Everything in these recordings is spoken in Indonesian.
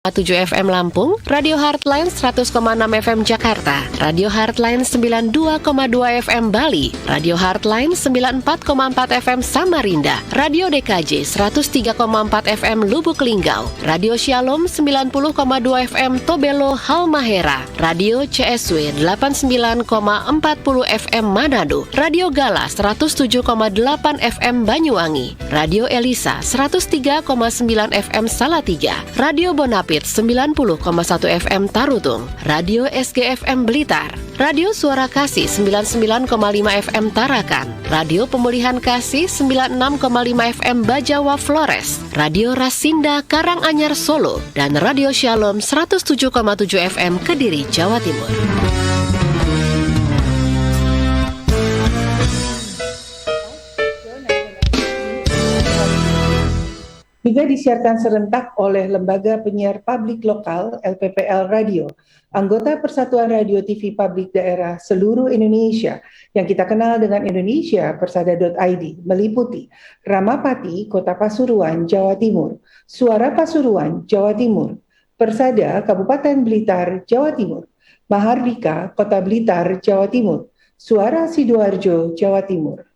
7 FM Lampung, Radio Heartline 100,6 FM Jakarta, Radio Heartline 92,2 FM Bali, Radio Heartline 94,4 FM Samarinda, Radio DKJ 103,4 FM Lubuk Linggau, Radio Shalom 90,2 FM Tobelo Halmahera, Radio CSW 89,40 FM Manado, Radio Gala 107,8 FM Banyuwangi, Radio Elisa 103,9 FM Salatiga, Radio Bonapit 90,1 FM Tarutung, Radio SGFM Blitar, Radio Suara Kasih 99,5 FM Tarakan, Radio Pemulihan Kasih 96,5 FM Bajawa Flores, Radio Rasinda Karanganyar Solo, dan Radio Shalom 107,7 FM Kediri, Jawa Timur. Juga disiarkan serentak oleh Lembaga Penyiar Publik Lokal LPPL Radio, anggota Persatuan Radio TV Publik Daerah seluruh Indonesia yang kita kenal dengan Indonesia Persada.id, meliputi Ramapati, Kota Pasuruan, Jawa Timur, Suara Pasuruan, Jawa Timur, Persada Kabupaten Blitar, Jawa Timur, Mahardika, Kota Blitar, Jawa Timur, Suara Sidoarjo, Jawa Timur.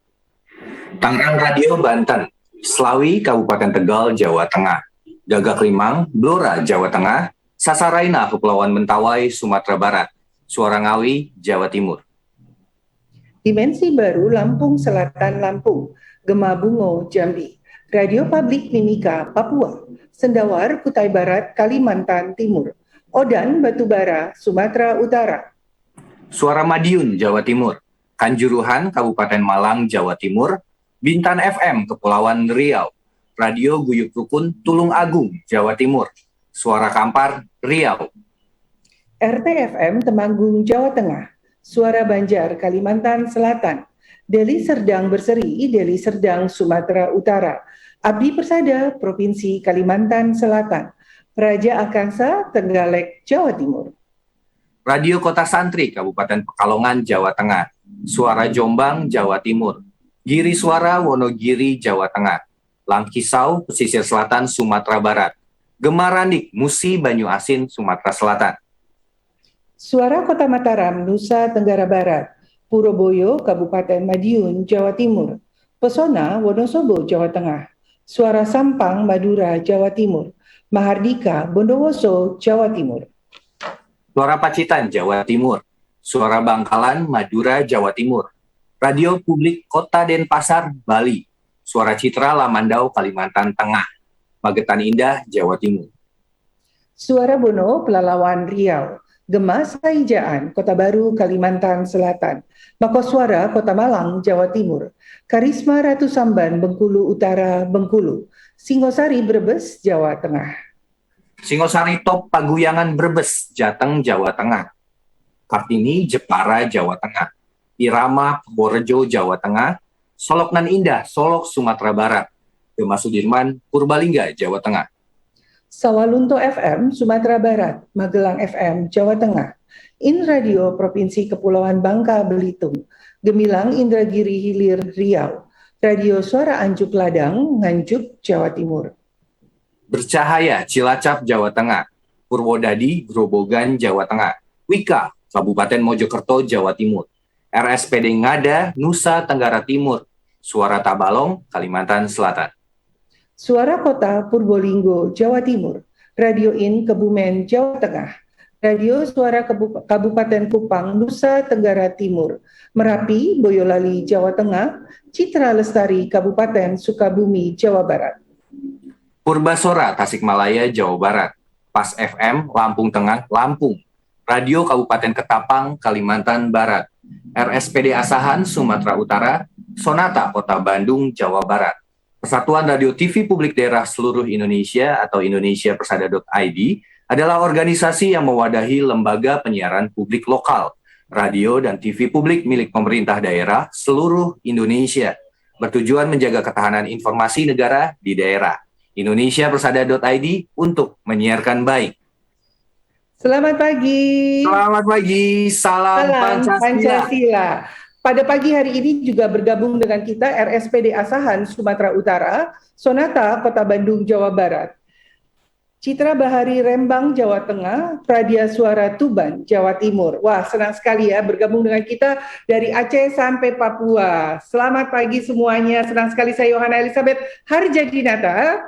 Tangerang Radio Banten, Slawi, Kabupaten Tegal, Jawa Tengah, Gagak Limang, Blora, Jawa Tengah, Sasaraina, Kepulauan Mentawai, Sumatera Barat, Suara Ngawi, Jawa Timur. Dimensi Baru Lampung Selatan Lampung, Gema Bungo, Jambi, Radio Publik Mimika, Papua, Sendawar, Kutai Barat, Kalimantan Timur, Odan, Batubara, Sumatera Utara. Suara Madiun, Jawa Timur, Kanjuruhan, Kabupaten Malang, Jawa Timur, Bintan FM, Kepulauan Riau, Radio Guyub Rukun, Tulung Agung, Jawa Timur, Suara Kampar, Riau. RTFM Temanggung, Jawa Tengah, Suara Banjar, Kalimantan Selatan, Deli Serdang Berseri, Deli Serdang, Sumatera Utara, Abdi Persada, Provinsi Kalimantan Selatan, Praja Akasa, Trenggalek, Jawa Timur. Radio Kota Santri, Kabupaten Pekalongan, Jawa Tengah, Suara Jombang, Jawa Timur, Giri Suara Wonogiri, Jawa Tengah, Langkisau, Pesisir Selatan, Sumatera Barat, Gemaranik, Musi, Banyu Asin, Sumatera Selatan. Suara Kota Mataram, Nusa Tenggara Barat, Puroboyo, Kabupaten Madiun, Jawa Timur, Pesona, Wonosobo, Jawa Tengah, Suara Sampang, Madura, Jawa Timur, Mahardika, Bondowoso, Jawa Timur. Suara Pacitan, Jawa Timur, Suara Bangkalan, Madura, Jawa Timur, Radio Publik Kota Denpasar, Bali, Suara Citra Lamandau, Kalimantan Tengah, Magetan Indah, Jawa Timur. Suara Bono, Pelalawan Riau, Gema Saijaan, Kota Baru, Kalimantan Selatan, Makoswara, Kota Malang, Jawa Timur, Karisma Ratu Samban, Bengkulu Utara, Bengkulu, Singosari, Brebes, Jawa Tengah. Singosari Top Paguyangan Brebes, Jateng, Jawa Tengah, Kartini, Jepara, Jawa Tengah, Irama, Purworejo, Jawa Tengah, Soloknan Indah, Solok, Sumatera Barat, Gema Sudirman, Purbalingga, Jawa Tengah. Sawalunto FM, Sumatera Barat, Magelang FM, Jawa Tengah, In Radio Provinsi Kepulauan Bangka Belitung, Gemilang Indragiri Hilir Riau, Radio Suara Anjuk Ladang, Nganjuk, Jawa Timur. Bercahaya, Cilacap, Jawa Tengah, Purwodadi, Grobogan, Jawa Tengah, Wika, Kabupaten Mojokerto, Jawa Timur, RSPD Ngada, Nusa Tenggara Timur, Suara Tabalong, Kalimantan Selatan. Suara Kota Purbolinggo, Jawa Timur, Radio In Kebumen, Jawa Tengah, Radio Suara Kabupaten Kupang, Nusa Tenggara Timur, Merapi, Boyolali, Jawa Tengah, Citra Lestari, Kabupaten Sukabumi, Jawa Barat. Purbasora, Tasikmalaya, Jawa Barat, Pas FM, Lampung Tengah, Lampung, Radio Kabupaten Ketapang, Kalimantan Barat, RSPD Asahan, Sumatera Utara, Sonata, Kota Bandung, Jawa Barat, Persatuan Radio TV Publik Daerah seluruh Indonesia atau Indonesia Persada.id adalah organisasi yang mewadahi lembaga penyiaran publik lokal, radio dan TV publik milik pemerintah daerah seluruh Indonesia, bertujuan menjaga ketahanan informasi negara di daerah. Indonesia Persada.id untuk menyiarkan baik. Selamat pagi. Selamat pagi, salam Pancasila. Pada pagi hari ini juga bergabung dengan kita RSPD Asahan Sumatera Utara, Sonata Kota Bandung Jawa Barat, Citra Bahari Rembang, Jawa Tengah, Pradia Suara Tuban, Jawa Timur. Wah, senang sekali ya bergabung dengan kita dari Aceh sampai Papua. Selamat pagi semuanya, senang sekali saya Yohana Elizabeth Harjadinata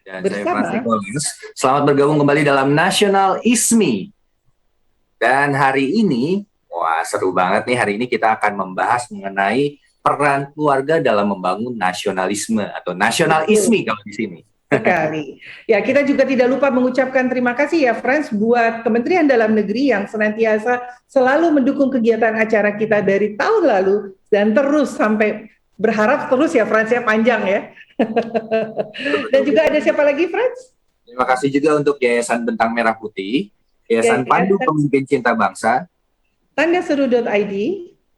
Dan saya bersama. Francisco Lins. Selamat bergabung kembali dalam Nasional ISMI. Dan hari ini, wah seru banget nih, hari ini kita akan membahas mengenai peran keluarga dalam membangun nasionalisme atau Nasional ISMI kalau di sini. Sekali. Ya, kita juga tidak lupa mengucapkan terima kasih ya, Frans, buat Kementerian Dalam Negeri yang senantiasa selalu mendukung kegiatan acara kita dari tahun lalu dan terus sampai berharap terus ya, Frans, ya, panjang ya. Dan juga ada siapa lagi, Frans? Terima kasih juga untuk Yayasan Bentang Merah Putih, Yayasan Pandu Pemimpin Cinta Bangsa, Tandaseru.id,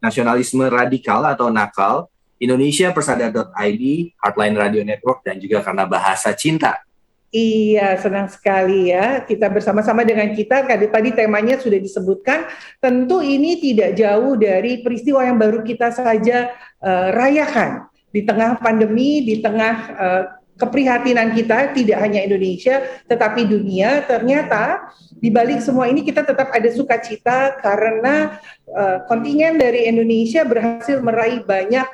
Nasionalisme Radikal atau Nakal, Indonesia Persada.id, Heartline Radio Network, dan juga Karena Bahasa Cinta. Iya, senang sekali ya. Kita bersama-sama dengan kita, tadi temanya sudah disebutkan, tentu ini tidak jauh dari peristiwa yang baru kita saja rayakan. Di tengah pandemi, di tengah keprihatinan kita, tidak hanya Indonesia, tetapi dunia, ternyata di balik semua ini kita tetap ada sukacita karena kontingen dari Indonesia berhasil meraih banyak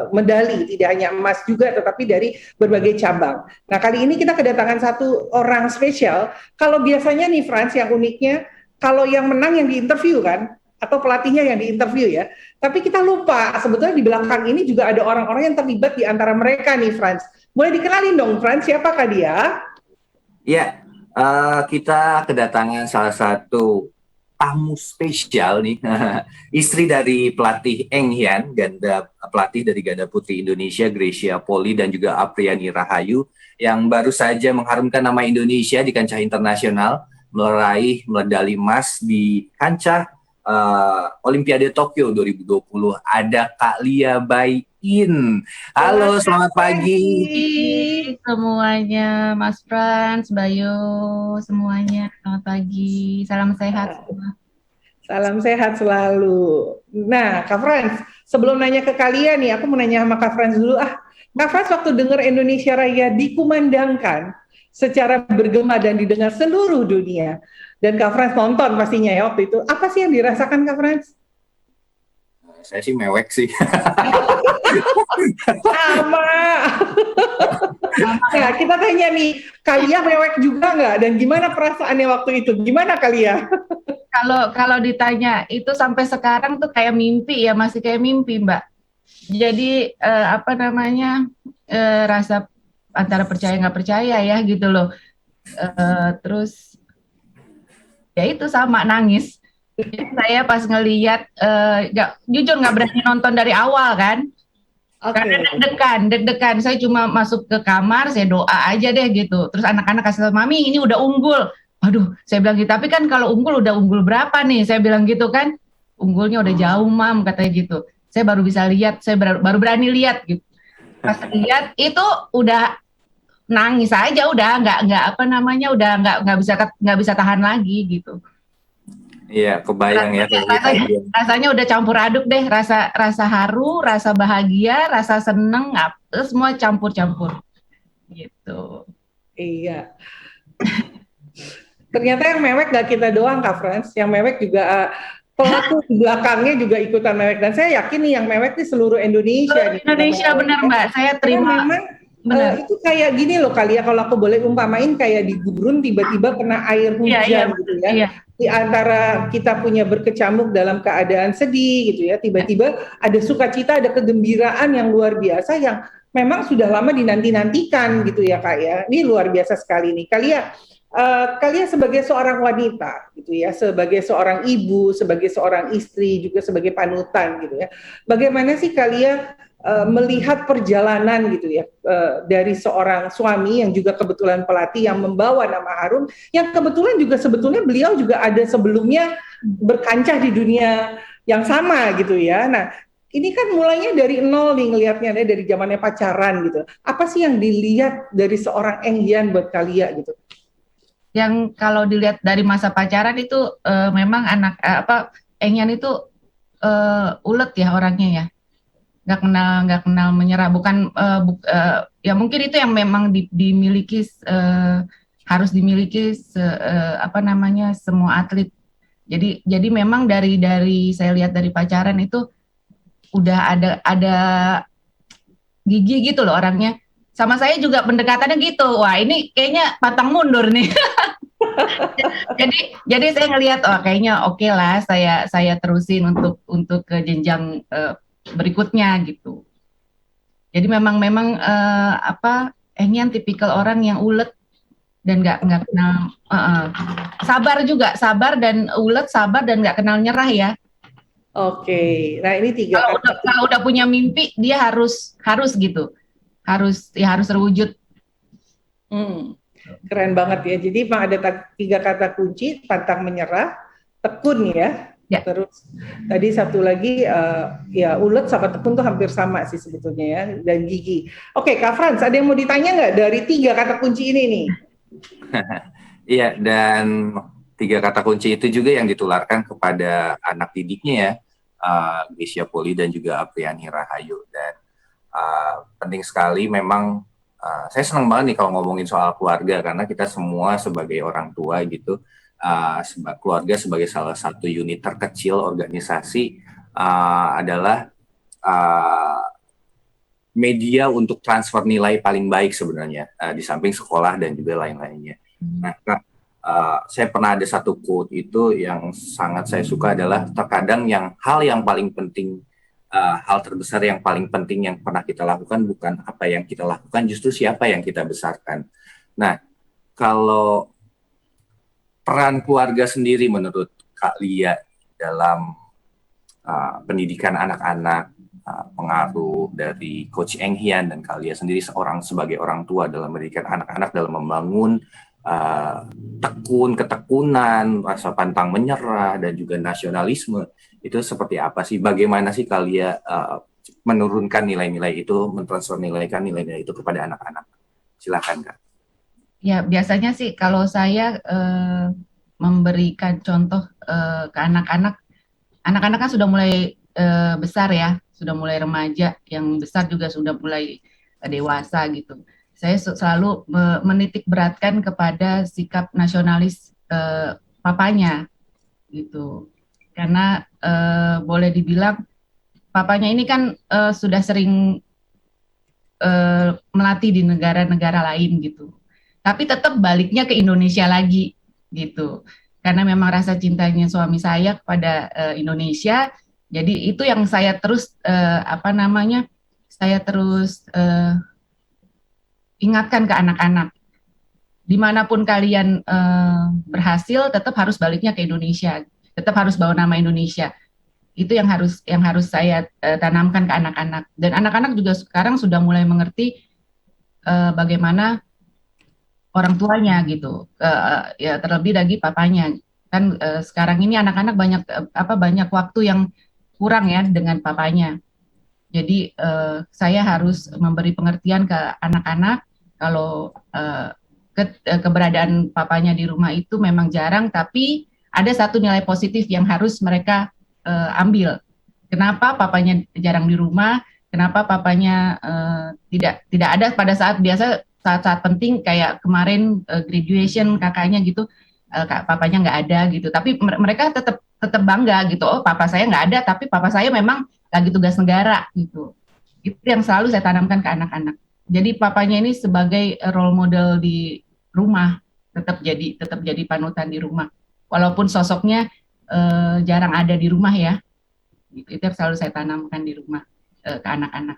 medali, tidak hanya emas juga tetapi dari berbagai cabang. Nah, kali ini kita kedatangan satu orang spesial. Kalau biasanya nih Frans, yang uniknya kalau yang menang yang diinterview kan, atau pelatihnya yang diinterview ya. Tapi kita lupa sebetulnya di belakang ini juga ada orang-orang yang terlibat di antara mereka nih, Frans. Boleh dikenalin dong, Frans, siapakah dia? Ya, kita kedatangan salah satu tamu spesial nih, istri dari pelatih Eng Hian, pelatih dari ganda putri Indonesia, Gracia Poli, dan juga Apriani Rahayu, yang baru saja mengharumkan nama Indonesia di kancah internasional, meraih medali emas di kancah Olimpiade Tokyo 2020. Ada Kak Lia Bayin. Halo, selamat pagi semuanya, Mas Frans, Bayu, semuanya. Selamat pagi, salam sehat semua. Salam sehat selalu. Nah, Kak Frans, sebelum nanya ke kalian nih, aku mau nanya sama Kak Frans dulu. Kak Frans, waktu dengar Indonesia Raya dikumandangkan secara bergema dan didengar seluruh dunia, dan Kak Frans nonton pastinya ya waktu itu, apa sih yang dirasakan Kak Frans? Saya sih mewek sih. Sama. Nah, kita tanya nih, Kalia mewek juga nggak? Dan gimana perasaannya waktu itu? Gimana Kalia? Kalau ditanya itu sampai sekarang tuh kayak mimpi ya, masih kayak mimpi Mbak. Jadi rasa antara percaya nggak percaya ya gitu loh. Terus ya itu sama nangis. Saya pas ngelihat, jujur nggak berani nonton dari awal kan. Karena deg-degan. Saya cuma masuk ke kamar, saya doa aja deh gitu. Terus anak-anak kasih tahu, Mami ini udah unggul. Waduh, saya bilang gitu. Tapi kan kalau unggul udah unggul berapa nih? Saya bilang gitu kan. Unggulnya udah jauh, Mam, katanya gitu. Saya baru bisa lihat, saya baru berani lihat gitu. Pas lihat itu udah nangis aja, udah nggak bisa tahan lagi gitu. Iya, kebayang ya. Rasanya udah campur aduk deh, rasa haru, rasa bahagia, rasa seneng, semua campur-campur. Gitu. Iya. Ternyata yang mewek gak kita doang Kak Frans, yang mewek juga pelaku di belakangnya juga ikutan mewek, dan saya yakin nih yang mewek di seluruh Indonesia. Indonesia benar Mbak, saya terima. Itu kayak gini loh kali ya, kalau aku boleh umpamain kayak di gurun tiba-tiba kena air hujan gitu ya. Iya. Di antara kita punya berkecamuk dalam keadaan sedih gitu ya, tiba-tiba ada sukacita, ada kegembiraan yang luar biasa yang memang sudah lama dinanti-nantikan gitu ya Kak ya. Ini luar biasa sekali nih. Kalian sebagai seorang wanita gitu ya, sebagai seorang ibu, sebagai seorang istri, juga sebagai panutan gitu ya. Bagaimana sih kalian melihat perjalanan gitu ya dari seorang suami yang juga kebetulan pelatih yang membawa nama harum, yang kebetulan juga sebetulnya beliau juga ada sebelumnya berkancah di dunia yang sama gitu ya. Nah, ini kan mulainya dari nol nih ngelihatnya, dari zamannya pacaran gitu. Apa sih yang dilihat dari seorang Eng Hian buat kalian gitu? Yang kalau dilihat dari masa pacaran itu memang Eng Hian itu ulet ya orangnya ya. Nggak kenal menyerah, ya mungkin itu yang memang dimiliki harus dimiliki semua atlet. Jadi memang dari saya lihat dari pacaran itu udah ada gigi gitu loh orangnya. Sama saya juga pendekatannya gitu. Wah, ini kayaknya pantang mundur nih. jadi saya ngelihat kayaknya oke lah, saya terusin untuk ke jenjang berikutnya gitu. Jadi memang Engyan tipikal orang yang ulet dan nggak kenal sabar dan ulet, sabar dan nggak kenal nyerah ya. Oke, nah ini tiga kalau udah punya mimpi dia harus gitu, harus terwujud. Keren banget ya. Jadi memang ada tiga kata kunci: pantang menyerah, tekun ya. Terus tadi satu lagi ya ulet sama tekun tuh hampir sama sih sebetulnya ya, dan gigi. Oke, Kak Frans, ada yang mau ditanya nggak dari tiga kata kunci ini nih? Iya, dan tiga kata kunci itu juga yang ditularkan kepada anak didiknya ya, Geisha Poli dan juga Apriani Rahayu. Dan penting sekali memang, saya senang banget nih kalau ngomongin soal keluarga, karena kita semua sebagai orang tua gitu, keluarga sebagai salah satu unit terkecil organisasi adalah media untuk transfer nilai paling baik sebenarnya, di samping sekolah dan juga lain-lainnya. Nah, saya pernah ada satu quote itu yang sangat saya suka, adalah terkadang hal yang paling penting, hal terbesar yang paling penting yang pernah kita lakukan bukan apa yang kita lakukan, justru siapa yang kita besarkan. Nah, kalau peran keluarga sendiri menurut Kak Lia dalam pendidikan anak-anak, pengaruh dari Coach Enghian dan Kak Lia sendiri sebagai orang tua dalam mendidikan anak-anak, dalam membangun ketekunan, rasa pantang menyerah, dan juga nasionalisme, itu seperti apa sih? Bagaimana sih Kak Lia menurunkan nilai-nilai itu, mentransfer nilai-nilai itu kepada anak-anak? Silakan Kak. Ya, biasanya sih kalau saya memberikan contoh ke anak-anak kan sudah mulai besar ya, sudah mulai remaja, yang besar juga sudah mulai dewasa gitu. Saya selalu menitik beratkan kepada sikap nasionalis papanya gitu. Karena boleh dibilang papanya ini kan sudah sering melatih di negara-negara lain gitu. Tapi tetap baliknya ke Indonesia lagi gitu. Karena memang rasa cintanya suami saya kepada Indonesia, jadi itu yang saya terus ingatkan ke anak-anak. Dimanapun kalian berhasil, tetap harus baliknya ke Indonesia, tetap harus bawa nama Indonesia. Itu yang harus saya tanamkan ke anak-anak. Dan anak-anak juga sekarang sudah mulai mengerti bagaimana orang tuanya gitu, ya terlebih lagi papanya. Kan sekarang ini anak-anak banyak waktu yang kurang ya dengan papanya. Jadi saya harus memberi pengertian ke anak-anak kalau keberadaan papanya di rumah itu memang jarang, tapi ada satu nilai positif yang harus mereka ambil. Kenapa papanya jarang di rumah? Kenapa papanya tidak ada pada saat penting, kayak kemarin graduation kakaknya gitu, papanya nggak ada gitu. Tapi mereka tetap bangga gitu. Oh, papa saya nggak ada, tapi papa saya memang lagi tugas negara gitu. Itu yang selalu saya tanamkan ke anak-anak. Jadi papanya ini sebagai role model di rumah, tetap jadi panutan di rumah. Walaupun sosoknya jarang ada di rumah ya. Itu yang selalu saya tanamkan di rumah ke anak-anak.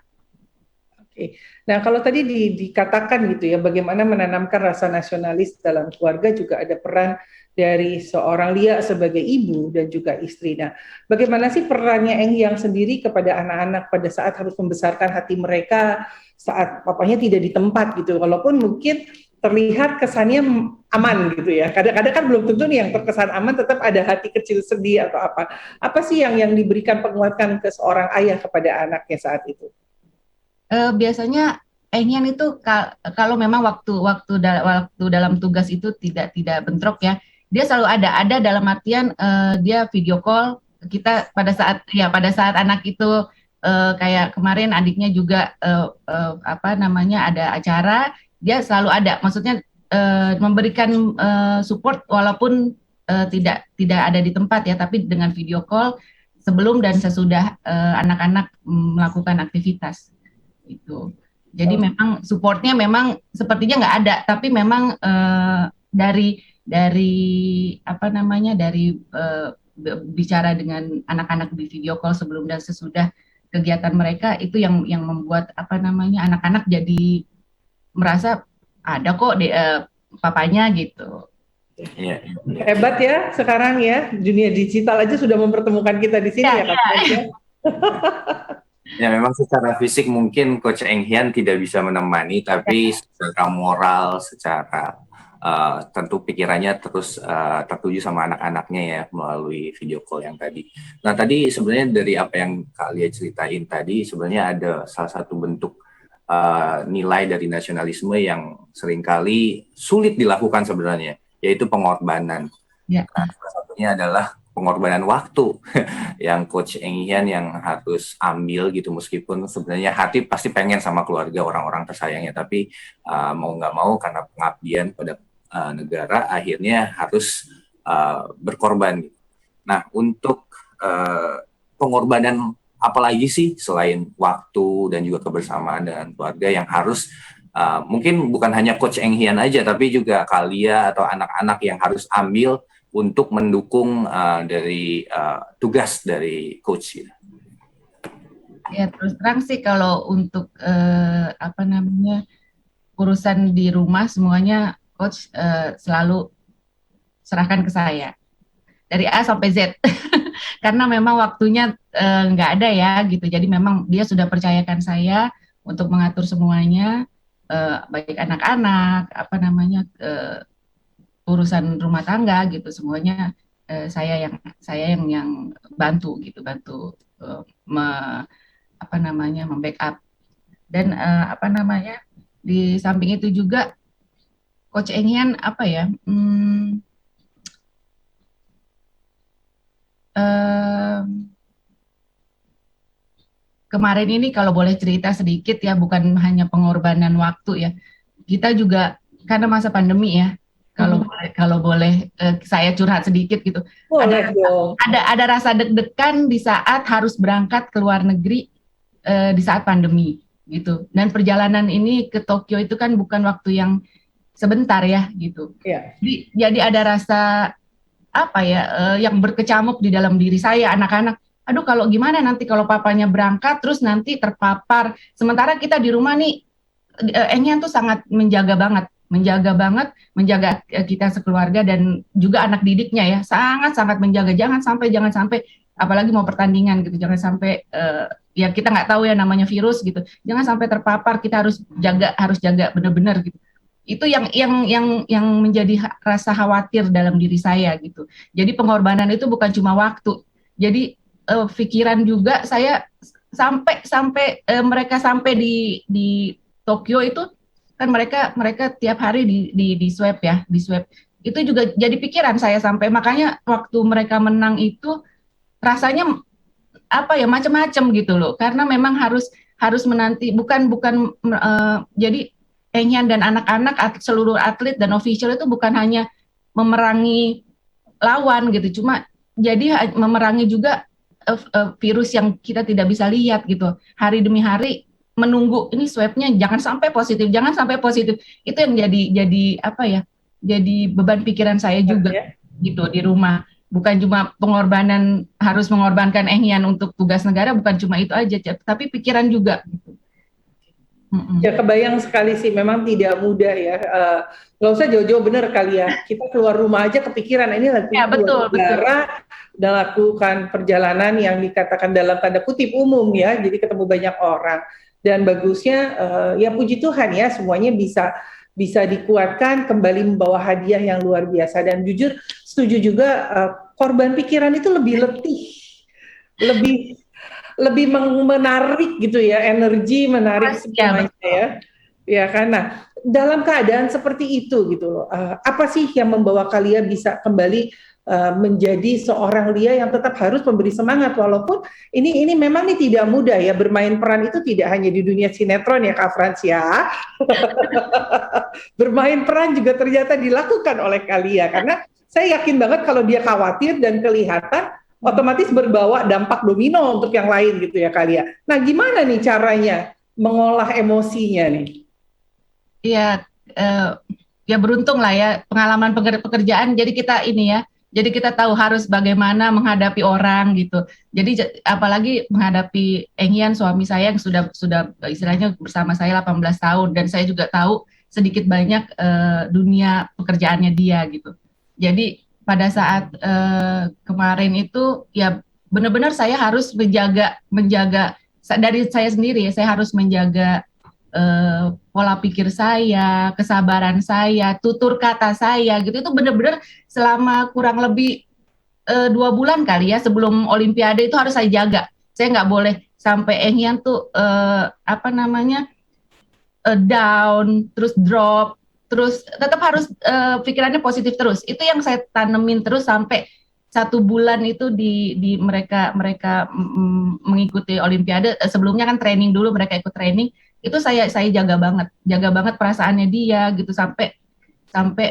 Oke. Nah, kalau tadi dikatakan gitu ya, bagaimana menanamkan rasa nasionalis dalam keluarga, juga ada peran dari seorang Lia sebagai ibu dan juga istri. Nah, bagaimana sih perannya Enghyang sendiri kepada anak-anak pada saat harus membesarkan hati mereka saat papanya tidak di tempat gitu, walaupun mungkin terlihat kesannya aman gitu ya. Kadang-kadang kan belum tentu nih yang terkesan aman, tetap ada hati kecil sedih atau apa. Apa sih yang diberikan penguatan ke seorang ayah kepada anaknya saat itu? Biasanya Engyan itu kalau memang waktu dalam tugas itu tidak bentrok ya, dia selalu ada dalam artian dia video call kita pada saat anak itu kayak kemarin adiknya juga ada acara, dia selalu ada. Maksudnya memberikan support walaupun tidak ada di tempat ya, tapi dengan video call sebelum dan sesudah anak-anak melakukan aktivitas itu. Jadi memang supportnya memang sepertinya nggak ada, tapi memang dari apa namanya dari bicara dengan anak-anak di video call sebelum dan sesudah kegiatan mereka itu yang membuat apa namanya anak-anak jadi merasa ada kok papanya gitu. Iya. Hebat ya sekarang ya, dunia digital aja sudah mempertemukan kita di sini ya Kak. Ya memang secara fisik mungkin Coach Eng Hian tidak bisa menemani, tapi secara moral, secara tentu pikirannya terus tertuju sama anak-anaknya ya melalui video call yang tadi. Nah tadi sebenarnya dari apa yang Kak Lia ceritain tadi sebenarnya ada salah satu bentuk nilai dari nasionalisme yang seringkali sulit dilakukan sebenarnya, yaitu pengorbanan. Ya. Nah, salah satunya adalah pengorbanan waktu yang Coach Eng Hian yang harus ambil gitu, meskipun sebenarnya hati pasti pengen sama keluarga orang-orang tersayangnya, tapi mau nggak mau karena pengabdian pada negara akhirnya harus berkorban. Nah untuk pengorbanan apalagi sih selain waktu dan juga kebersamaan dengan keluarga yang harus mungkin bukan hanya Coach Eng Hian aja, tapi juga Kalia atau anak-anak yang harus ambil untuk mendukung dari tugas dari coach gitu. Ya terus terang sih kalau untuk apa namanya urusan di rumah semuanya coach selalu serahkan ke saya dari A sampai Z karena memang waktunya nggak ada ya gitu. Jadi memang dia sudah percayakan saya untuk mengatur semuanya baik anak-anak apa namanya urusan rumah tangga gitu semuanya saya yang bantu gitu apa namanya membackup dan apa namanya di samping itu juga Coach Eng Hian apa ya kemarin ini kalau boleh cerita sedikit ya bukan hanya pengorbanan waktu ya kita juga karena masa pandemi ya kalau boleh saya curhat sedikit gitu. Ada rasa deg-degan di saat harus berangkat ke luar negeri di saat pandemi gitu. Dan perjalanan ini ke Tokyo itu kan bukan waktu yang sebentar ya gitu. Yeah. Jadi ada rasa apa ya yang berkecamuk di dalam diri saya anak-anak. Aduh kalau gimana nanti kalau papanya berangkat terus nanti terpapar. Sementara kita di rumah nih Eng Hian tuh sangat menjaga menjaga kita sekeluarga dan juga anak didiknya ya sangat menjaga jangan sampai apalagi mau pertandingan gitu jangan sampai ya kita nggak tahu ya namanya virus gitu jangan sampai terpapar kita harus jaga benar-benar gitu itu yang menjadi rasa khawatir dalam diri saya gitu jadi pengorbanan itu bukan cuma waktu jadi pikiran juga saya sampai mereka sampai di Tokyo itu kan mereka tiap hari di swab ya di swab itu juga jadi pikiran saya sampai makanya waktu mereka menang itu rasanya apa ya macam-macam gitu loh karena memang harus menanti bukan jadi Eng Hian dan anak-anak seluruh atlet dan official itu bukan hanya memerangi lawan gitu cuma jadi memerangi juga virus yang kita tidak bisa lihat gitu hari demi hari menunggu ini swabnya jangan sampai positif itu yang jadi apa ya jadi beban pikiran saya juga gitu di rumah bukan cuma pengorbanan harus mengorbankan Eng Hian untuk tugas negara bukan cuma itu aja tapi pikiran juga gitu. Ya kebayang sekali sih memang tidak mudah ya nggak usah jauh-jauh bener kali ya kita keluar rumah aja kepikiran ini lagi ya, betul. dan lakukan perjalanan yang dikatakan dalam tanda kutip umum ya jadi ketemu banyak orang. Dan bagusnya ya puji Tuhan ya semuanya bisa dikuatkan kembali membawa hadiah yang luar biasa dan jujur setuju juga korban pikiran itu lebih letih lebih menarik gitu ya energi menarik semuanya ya Ya, karena dalam keadaan seperti itu gitu loh, apa sih yang membawa kalian bisa kembali menjadi seorang Lia yang tetap harus memberi semangat walaupun ini memang nih tidak mudah ya, bermain peran itu tidak hanya di dunia sinetron ya Kak Frans ya. Bermain peran juga ternyata dilakukan oleh Kalia karena saya yakin banget kalau dia khawatir dan kelihatan otomatis berbawa dampak domino untuk yang lain gitu ya Kalia. Nah, gimana nih caranya mengolah emosinya nih? Ya, ya beruntung lah ya pengalaman pekerjaan. Jadi kita ini ya, jadi kita tahu harus bagaimana menghadapi orang gitu. Jadi apalagi menghadapi Engyan suami saya yang sudah istilahnya bersama saya 18 tahun dan saya juga tahu sedikit banyak dunia pekerjaannya dia gitu. Jadi pada saat kemarin itu ya benar-benar saya harus menjaga dari saya sendiri ya, saya harus menjaga pola pikir saya, kesabaran saya, tutur kata saya gitu itu benar-benar selama kurang lebih 2 bulan kali ya sebelum Olimpiade itu harus saya jaga. Saya nggak boleh sampai Engyan tuh down, terus drop, terus tetap harus pikirannya positif terus. Itu yang saya tanemin terus sampai 1 bulan itu di mereka mengikuti Olimpiade. Sebelumnya kan training dulu, mereka ikut training. Itu saya jaga banget perasaannya dia gitu sampai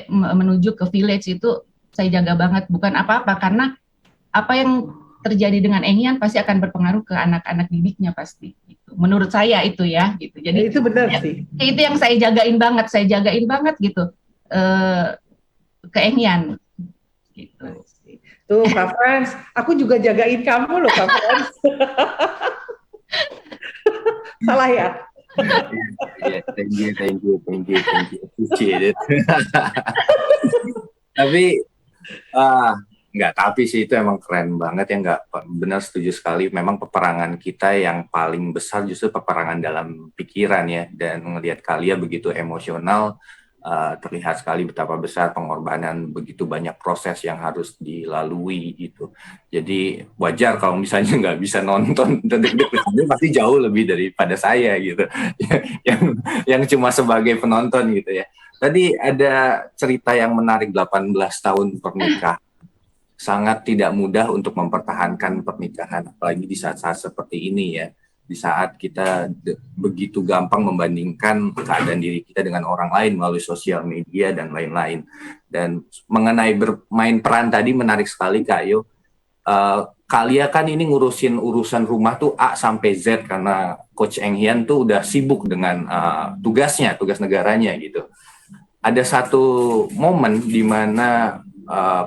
menuju ke village itu saya jaga banget, bukan apa-apa karena apa yang terjadi dengan Engyan pasti akan berpengaruh ke anak-anak didiknya pasti gitu. Menurut saya itu ya gitu. Jadi itu benar ya, sih. itu yang saya jagain banget gitu ke Engyan gitu. Tuh Kak Frans, aku juga jagain kamu loh Kak Frans. Salah ya? Yeah, thank you. Appreciate it. Tapi tapi sih itu emang keren banget ya, nggak benar, setuju sekali. Memang peperangan kita yang paling besar justru peperangan dalam pikiran ya, dan melihat kalian begitu emosional, terlihat sekali betapa besar pengorbanan, begitu banyak proses yang harus dilalui gitu. Jadi wajar kalau misalnya nggak bisa nonton, tentu pasti jauh lebih daripada saya gitu, yang cuma sebagai penonton gitu ya. Tadi ada cerita yang menarik, 18 tahun pernikahan. Sangat tidak mudah untuk mempertahankan pernikahan, apalagi di saat-saat seperti ini ya. Di saat kita begitu gampang membandingkan keadaan diri kita dengan orang lain melalui sosial media dan lain-lain. Dan mengenai bermain peran tadi menarik sekali Kak Ayu. Kalian kan ini ngurusin urusan rumah tuh A sampai Z karena Coach Engyan tuh udah sibuk dengan tugas negaranya gitu. Ada satu momen di mana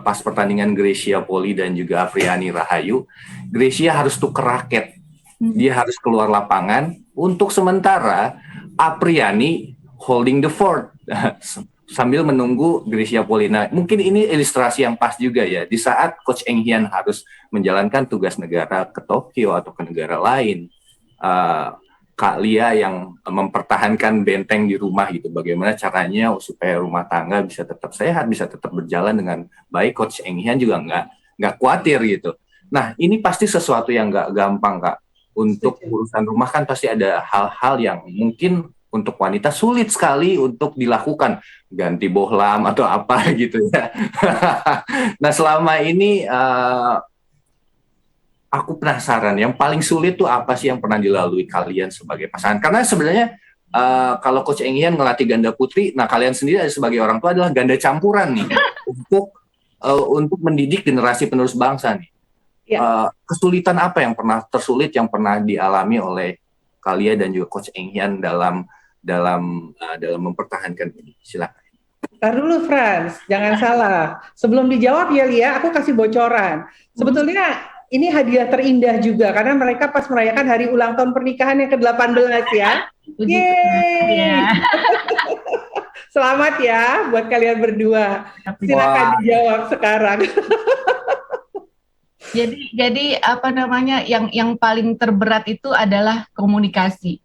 pas pertandingan Grecia Poli dan juga Apriani Rahayu, Grecia harus tuker raket. Dia harus keluar lapangan untuk sementara Apriani holding the fort sambil menunggu Grecia Poli. Nah, mungkin ini ilustrasi yang pas juga ya di saat Coach Engyan harus menjalankan tugas negara ke Tokyo atau ke negara lain. Kak Lia yang mempertahankan benteng di rumah gitu. Bagaimana caranya supaya rumah tangga bisa tetap sehat, bisa tetap berjalan dengan baik. Coach Engyan juga nggak khawatir gitu. Nah, ini pasti sesuatu yang nggak gampang Kak. Untuk urusan rumah kan pasti ada hal-hal yang mungkin untuk wanita sulit sekali untuk dilakukan, ganti bohlam atau apa gitu ya. Nah, selama ini aku penasaran, yang paling sulit tuh apa sih yang pernah dilalui kalian sebagai pasangan? Karena sebenarnya kalau Coach Engyan ngelatih ganda putri, nah kalian sendiri sebagai orang tua adalah ganda campuran nih untuk mendidik generasi penerus bangsa nih. Ya. Kesulitan apa yang tersulit yang pernah dialami oleh kalian dan juga Coach Engyan dalam mempertahankan ini? Silakan. Ntar dulu Frans, jangan salah. Sebelum dijawab ya Lia, aku kasih bocoran. Sebetulnya ini hadiah terindah juga karena mereka pas merayakan hari ulang tahun pernikahan yang ke-18 ya. Yeay. Selamat ya buat kalian berdua. Silakan dijawab sekarang. Jadi apa namanya yang paling terberat itu adalah komunikasi.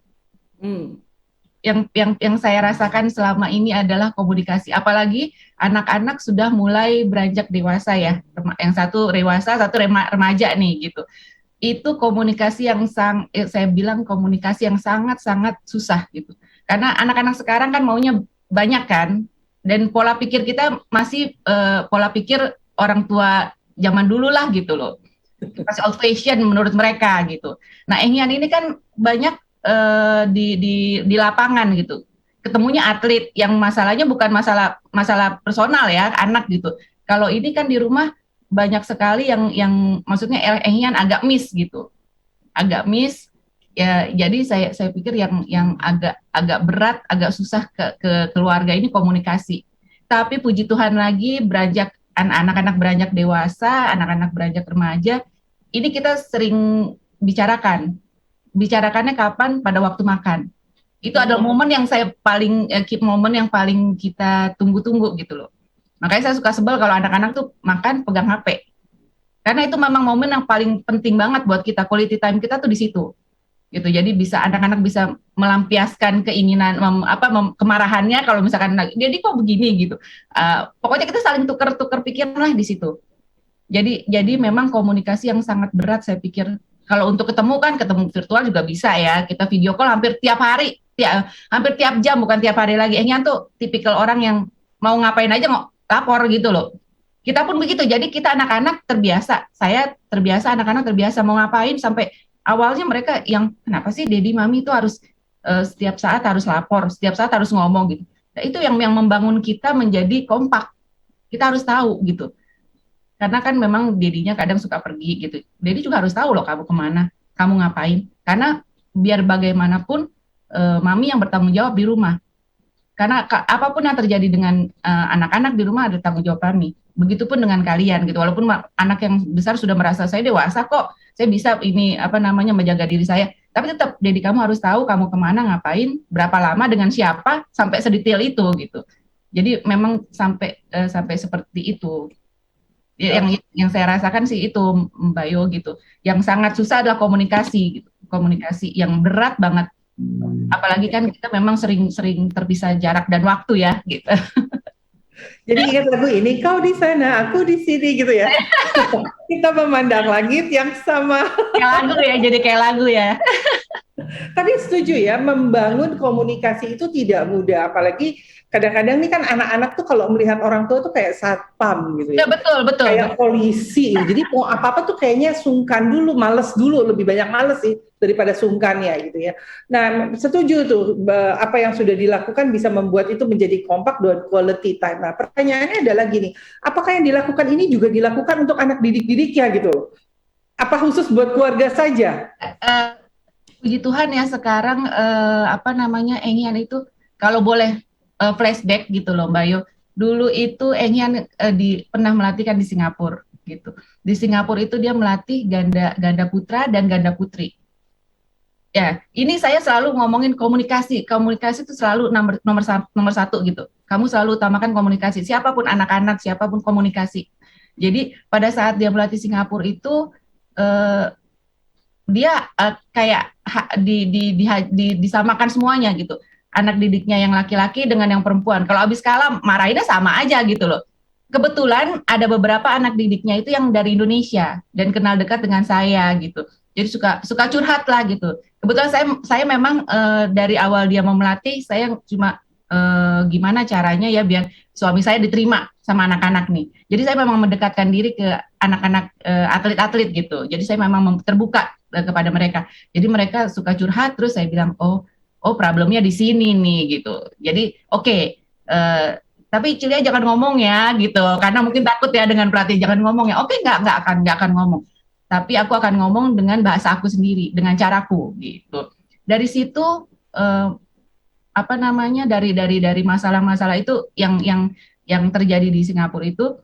Yang saya rasakan selama ini adalah komunikasi. Apalagi anak-anak sudah mulai beranjak dewasa ya. Yang satu dewasa, satu remaja nih gitu. Itu komunikasi yang saya bilang komunikasi yang sangat-sangat susah gitu. Karena anak-anak sekarang kan maunya banyak kan, dan pola pikir kita masih pola pikir orang tua zaman dulu lah gitu loh. Masih old fashion menurut mereka gitu. Nah, Engyan ini kan banyak di lapangan gitu. Ketemunya atlet yang masalahnya bukan masalah personal ya, anak gitu. Kalau ini kan di rumah banyak sekali yang maksudnya Engyan agak miss gitu. Agak miss ya, jadi saya pikir yang agak berat, agak susah ke keluarga ini komunikasi. Tapi puji Tuhan lagi beranjak anak-anak beranjak dewasa, anak-anak beranjak remaja, ini kita sering bicarakan. Bicarakannya kapan? Pada waktu makan. Itu adalah momen yang saya paling keep momen yang paling kita tunggu-tunggu gitu loh. Makanya saya suka sebel kalau anak-anak tuh makan pegang HP. Karena itu memang momen yang paling penting banget buat kita, quality time kita tuh di situ. Gitu. Jadi bisa anak-anak bisa melampiaskan keinginan kemarahannya kalau misalkan jadi kok begini gitu. Pokoknya kita saling tukar-tukar pikiran lah di situ. Jadi memang komunikasi yang sangat berat saya pikir. Kalau untuk ketemu kan ketemu virtual juga bisa ya. Kita video call hampir tiap hari, hampir tiap jam, bukan tiap hari lagi. Engyan tuh tipikal orang yang mau ngapain aja mau lapor gitu loh. Kita pun begitu. Jadi kita anak-anak terbiasa. Saya terbiasa, anak-anak terbiasa mau ngapain sampai awalnya mereka yang kenapa sih Dedi Mami itu harus setiap saat harus lapor, setiap saat harus ngomong gitu. Nah, itu yang membangun kita menjadi kompak. Kita harus tahu gitu. Karena kan memang Dedinya kadang suka pergi gitu. Dedi juga harus tahu loh kamu kemana, kamu ngapain. Karena biar bagaimanapun Mami yang bertanggung jawab di rumah. Karena apapun yang terjadi dengan anak-anak di rumah ada tanggung jawab Mami. Begitupun dengan kalian gitu. Walaupun anak yang besar sudah merasa saya dewasa kok, saya bisa ini menjaga diri saya. Tapi tetap Dedi kamu harus tahu kamu kemana, ngapain, berapa lama, dengan siapa, sampai sedetail itu gitu. Jadi memang sampai seperti itu. Yang saya rasakan sih itu Mbak Yo gitu. Yang sangat susah adalah komunikasi gitu. Komunikasi yang berat banget. Apalagi kan kita memang sering terpisah jarak dan waktu ya gitu. Jadi ingat lagu ini, kau di sana, aku di sini gitu ya. Kita memandang langit yang sama. Kayak lagu ya, jadi kayak lagu ya. Tapi setuju ya, membangun komunikasi itu tidak mudah. Apalagi kadang-kadang nih kan anak-anak tuh kalau melihat orang tua tuh kayak satpam gitu ya. Ya betul. Kayak polisi. Jadi mau apa-apa tuh kayaknya sungkan dulu, males dulu, lebih banyak males sih daripada sungkan ya gitu ya. Nah, setuju tuh apa yang sudah dilakukan bisa membuat itu menjadi kompak dan quality time. Nah, pertanyaannya adalah gini, apakah yang dilakukan ini juga dilakukan untuk anak didik-didiknya gitu? Apa khusus buat keluarga saja? Puji Tuhan ya sekarang Engyan itu kalau boleh flashback gitu loh Mbak Yo. Dulu itu Engyan pernah melatihkan di Singapura gitu. Di Singapura itu dia melatih ganda putra dan ganda putri. Ya, ini saya selalu ngomongin komunikasi. Komunikasi itu selalu nomor satu gitu. Kamu selalu utamakan komunikasi. Siapapun anak-anak, siapapun komunikasi. Jadi pada saat dia melatih Singapura itu dia kayak disamakan semuanya gitu. Anak didiknya yang laki-laki dengan yang perempuan. Kalau habis kalah marahinnya sama aja gitu loh. Kebetulan ada beberapa anak didiknya itu yang dari Indonesia dan kenal dekat dengan saya gitu. Jadi suka curhat lah gitu. Kebetulan saya memang dari awal dia mau melatih, saya cuma gimana caranya ya biar suami saya diterima sama anak-anak nih. Jadi saya memang mendekatkan diri ke anak-anak atlet-atlet gitu. Jadi saya memang terbuka kepada mereka. Jadi mereka suka curhat, terus saya bilang oh problemnya di sini nih gitu. Jadi oke, tapi Cilia jangan ngomong ya gitu, karena mungkin takut ya dengan pelatih, jangan ngomong ya. Oke, nggak akan ngomong. Tapi aku akan ngomong dengan bahasa aku sendiri, dengan caraku gitu. Dari situ dari masalah-masalah itu yang terjadi di Singapura itu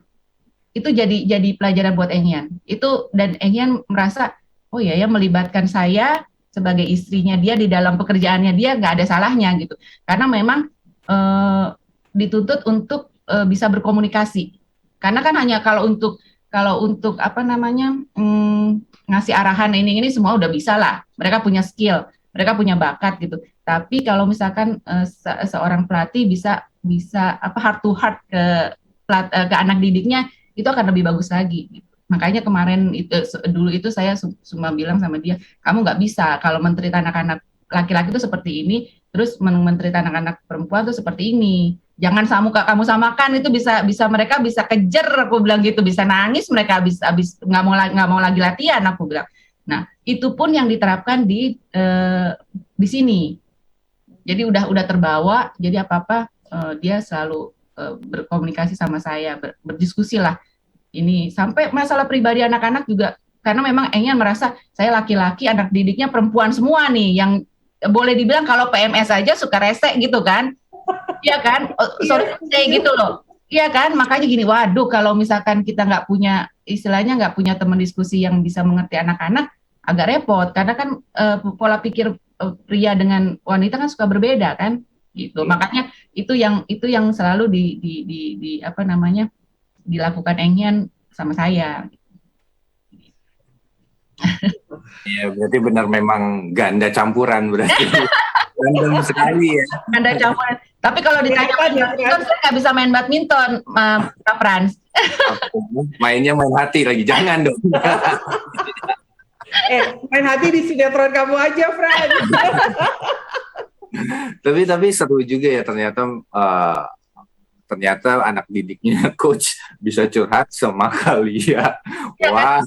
jadi pelajaran buat Engyan. Itu dan Engyan merasa oh ya melibatkan saya sebagai istrinya dia di dalam pekerjaannya dia nggak ada salahnya gitu. Karena memang dituntut untuk bisa berkomunikasi. Karena kan hanya kalau untuk ngasih arahan ini semua udah bisa lah. Mereka punya skill, mereka punya bakat gitu. Tapi kalau misalkan seorang pelatih bisa heart to heart ke anak didiknya, itu akan lebih bagus lagi gitu. Makanya kemarin dulu itu saya cuma bilang sama dia, kamu nggak bisa kalau menteri anak-anak laki-laki itu seperti ini, Terus menteri anak-anak perempuan tuh seperti ini. Jangan kamu samakan, itu bisa mereka bisa kejer, aku bilang gitu, bisa nangis mereka habis nggak mau lagi latihan, aku bilang. Nah itu pun yang diterapkan di sini. Jadi udah terbawa, jadi apa dia selalu berkomunikasi sama saya, berdiskusi lah. Ini sampai masalah pribadi anak-anak juga, karena memang Engyan merasa saya laki-laki, anak didiknya perempuan semua nih, yang boleh dibilang kalau PMS aja suka rese gitu kan. Iya kan, sorry kayak gitu loh. Iya kan, makanya gini, waduh kalau misalkan kita nggak punya, istilahnya nggak punya teman diskusi yang bisa mengerti anak-anak, agak repot. Karena kan pola pikir pria dengan wanita kan suka berbeda kan, gitu. Makanya itu yang selalu di apa namanya dilakukan Engyan sama saya. Iya, berarti benar memang ganda campuran berarti. Random sekali ya. Ganda campuran. Tapi kalau ditanya badminton, saya nggak bisa main badminton, Kak Frans. Mainnya main hati lagi, jangan dong. Main hati di sinetron kamu aja, Fran. Tapi seru juga ya ternyata anak didiknya coach bisa curhat sama kalian. Ya, Wah.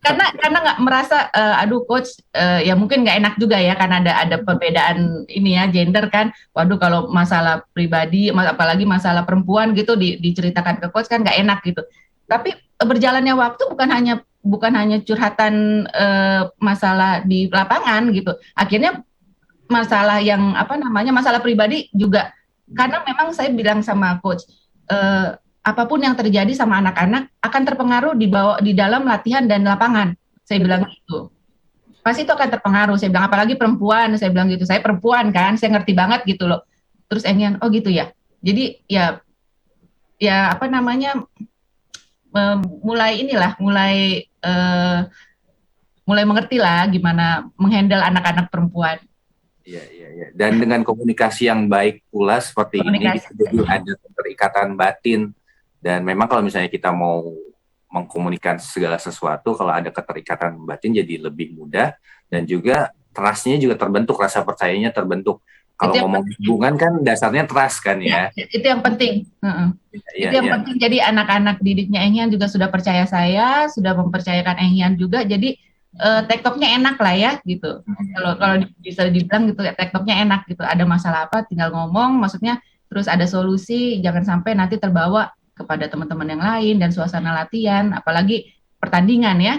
Karena nggak merasa, aduh coach, ya mungkin nggak enak juga ya, karena ada perbedaan ini ya gender kan. Waduh kalau masalah pribadi, apalagi masalah perempuan gitu diceritakan ke coach kan nggak enak gitu. Tapi berjalannya waktu bukan hanya curhatan masalah di lapangan gitu. Akhirnya masalah yang masalah pribadi juga. Karena memang saya bilang sama coach, apapun yang terjadi sama anak-anak akan terpengaruh di dalam latihan dan lapangan. Saya bilang gitu. Pasti itu akan terpengaruh. Saya bilang apalagi perempuan, saya bilang gitu. Saya perempuan kan, saya ngerti banget gitu loh. Terus Engyan, oh gitu ya. Jadi ya mulai mengerti lah gimana menghandle anak-anak perempuan. Iya. Dan dengan komunikasi yang baik pula seperti ini, jadi ada keterikatan batin. Dan memang kalau misalnya kita mau mengkomunikasikan segala sesuatu, kalau ada keterikatan batin jadi lebih mudah, dan juga trust-nya juga terbentuk, rasa percayanya terbentuk. Kalau ngomong hubungan kan dasarnya trust kan ya. Itu yang penting. Itu yang penting. Jadi anak-anak didiknya Engyan juga sudah percaya saya, sudah mempercayakan Engyan juga. Jadi tektoknya enak lah ya gitu. Kalau bisa dibilang gitu, tektoknya enak gitu. Ada masalah apa tinggal ngomong, maksudnya terus ada solusi, jangan sampai nanti terbawa kepada teman-teman yang lain dan suasana latihan, apalagi pertandingan ya.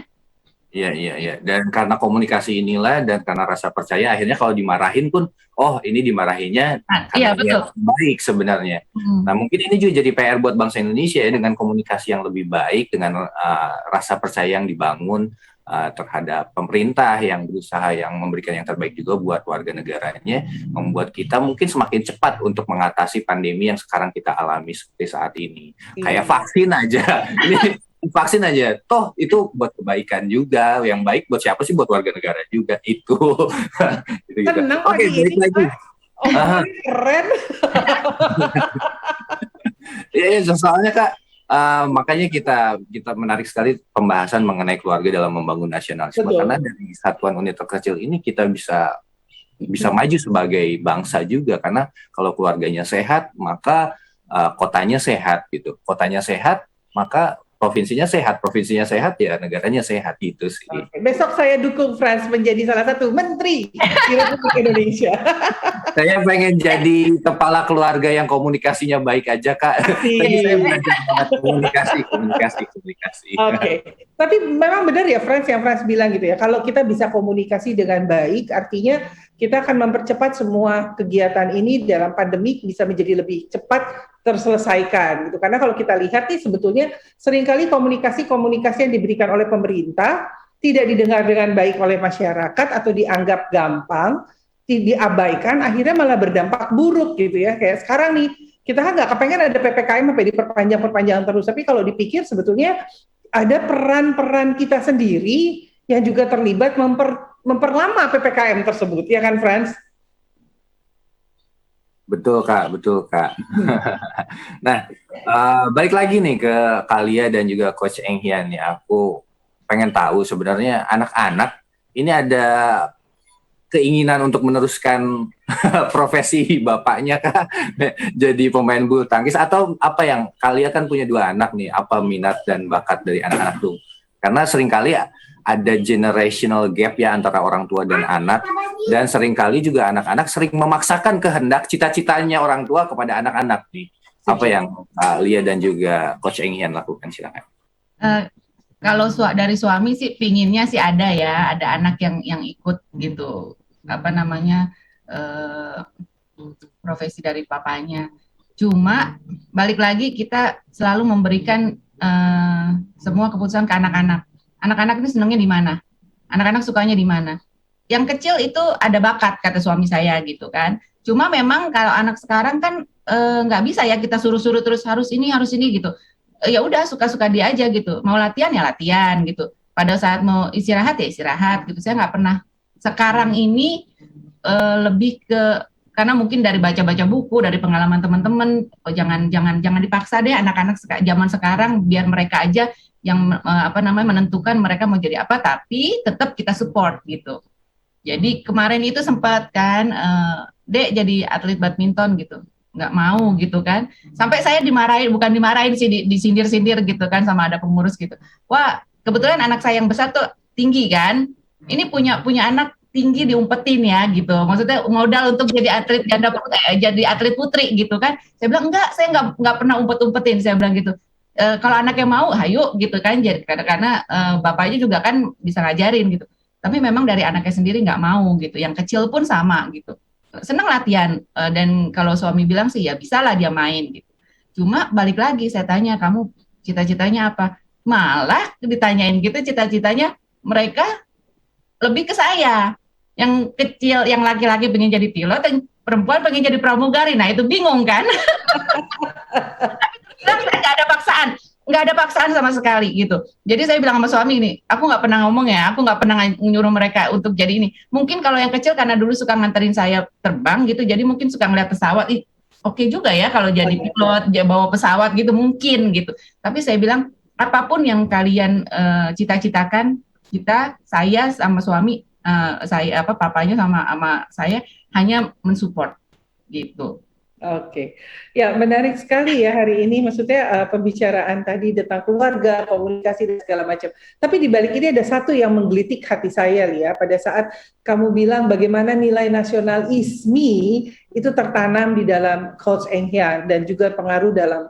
Iya. Dan karena komunikasi inilah dan karena rasa percaya, akhirnya kalau dimarahin pun, oh ini dimarahinnya karena dia baik sebenarnya. Nah mungkin ini juga jadi PR buat bangsa Indonesia ya, dengan komunikasi yang lebih baik, dengan rasa percaya yang dibangun terhadap pemerintah yang berusaha yang memberikan yang terbaik juga buat warga negaranya, membuat kita mungkin semakin cepat untuk mengatasi pandemi yang sekarang kita alami seperti saat ini. Kayak vaksin aja. Ini vaksin aja, toh itu buat kebaikan juga, yang baik buat siapa sih, buat warga negara juga itu. Tenang Oke, balik lagi. Keren. Iya, soalnya Kak, makanya kita menarik sekali pembahasan mengenai keluarga dalam membangun nasionalisme. Betul. Karena dari satuan unit terkecil ini kita bisa maju sebagai bangsa juga, karena kalau keluarganya sehat maka kotanya sehat gitu. Kotanya sehat maka provinsinya sehat ya negaranya sehat gitu sih. Oke. Besok saya dukung Frans menjadi salah satu menteri di Republik Indonesia. Saya pengen jadi kepala keluarga yang komunikasinya baik aja Kak. Tadi saya belajar komunikasi. Oke. Tapi memang benar ya Frans yang Frans bilang gitu ya. Kalau kita bisa komunikasi dengan baik, artinya kita akan mempercepat semua kegiatan ini dalam pandemi bisa menjadi lebih cepat terselesaikan gitu. Karena kalau kita lihat nih sebetulnya seringkali komunikasi yang diberikan oleh pemerintah tidak didengar dengan baik oleh masyarakat atau dianggap gampang, diabaikan, akhirnya malah berdampak buruk gitu ya. Kayak sekarang nih, kita kan nggak kepengen ada PPKM sampai diperpanjang terus, tapi kalau dipikir sebetulnya ada peran-peran kita sendiri yang juga terlibat memperlama PPKM tersebut, ya kan Frans? Betul Kak. Nah, balik lagi nih ke Kalia dan juga Coach Engyan nih. Aku pengen tahu sebenarnya anak-anak ini ada keinginan untuk meneruskan profesi bapaknya kah? Jadi pemain bulu tangkis, atau apa yang kalian kan punya 2 anak nih, apa minat dan bakat dari anak-anak tuh? Karena seringkali ada generational gap ya antara orang tua dan anak, dan seringkali juga anak-anak sering memaksakan kehendak cita-citanya orang tua kepada anak-anak nih. Apa yang Lia dan juga Coach Enghian lakukan, silakan. Kalau dari suami sih pinginnya sih ada anak yang ikut gitu, apa namanya, profesi dari papanya. Cuma balik lagi kita selalu memberikan semua keputusan ke anak-anak. Anak-anak itu senangnya di mana? Anak-anak sukanya di mana? Yang kecil itu ada bakat, kata suami saya gitu kan. Cuma memang kalau anak sekarang kan nggak bisa ya kita suruh-suruh terus harus ini gitu. Ya udah suka-suka dia aja gitu. Mau latihan ya latihan gitu. Pada saat mau istirahat ya istirahat gitu. Saya nggak pernah. Sekarang ini lebih ke, karena mungkin dari baca-baca buku, dari pengalaman teman-teman, jangan dipaksa deh anak-anak zaman sekarang, biar mereka aja yang menentukan mereka mau jadi apa, tapi tetap kita support gitu. Jadi kemarin itu sempat kan, Dek jadi atlet badminton gitu, nggak mau gitu kan, sampai saya bukan dimarahin sih, disindir-sindir gitu kan sama ada pengurus gitu. Wah, kebetulan anak saya yang besar tuh tinggi kan, ini punya anak tinggi diumpetin ya gitu, maksudnya modal untuk jadi atlet jadi atlet putri gitu kan. Saya bilang enggak, saya nggak pernah umpet-umpetin, saya bilang gitu. Kalau anaknya mau, ayo gitu kan, jadi karena bapaknya juga kan bisa ngajarin gitu. Tapi memang dari anaknya sendiri nggak mau gitu. Yang kecil pun sama gitu. Senang latihan, dan kalau suami bilang sih ya bisa lah dia main gitu. Cuma balik lagi saya tanya, kamu cita-citanya apa? Malah ditanyain gitu cita-citanya, mereka lebih ke saya. Yang kecil, yang laki-laki pengen jadi pilot, yang perempuan pengen jadi pramugari. Nah itu bingung kan? Nggak ada paksaan sama sekali gitu. Jadi saya bilang sama suami ini, aku nggak pernah ngomong ya, aku nggak pernah nyuruh mereka untuk jadi ini. Mungkin kalau yang kecil karena dulu suka nganterin saya terbang gitu, jadi mungkin suka ngeliat pesawat. Oke juga ya kalau jadi pilot, bawa pesawat gitu mungkin gitu. Tapi saya bilang apapun yang kalian cita-citakan, saya sama suami, papanya sama saya hanya mensupport gitu. Oke, ya menarik sekali ya hari ini, maksudnya pembicaraan tadi tentang keluarga, komunikasi dan segala macam. Tapi di balik ini ada satu yang menggelitik hati saya, Lia, pada saat kamu bilang bagaimana nilai nasionalisme itu tertanam di dalam Coach Enghian dan juga pengaruh dalam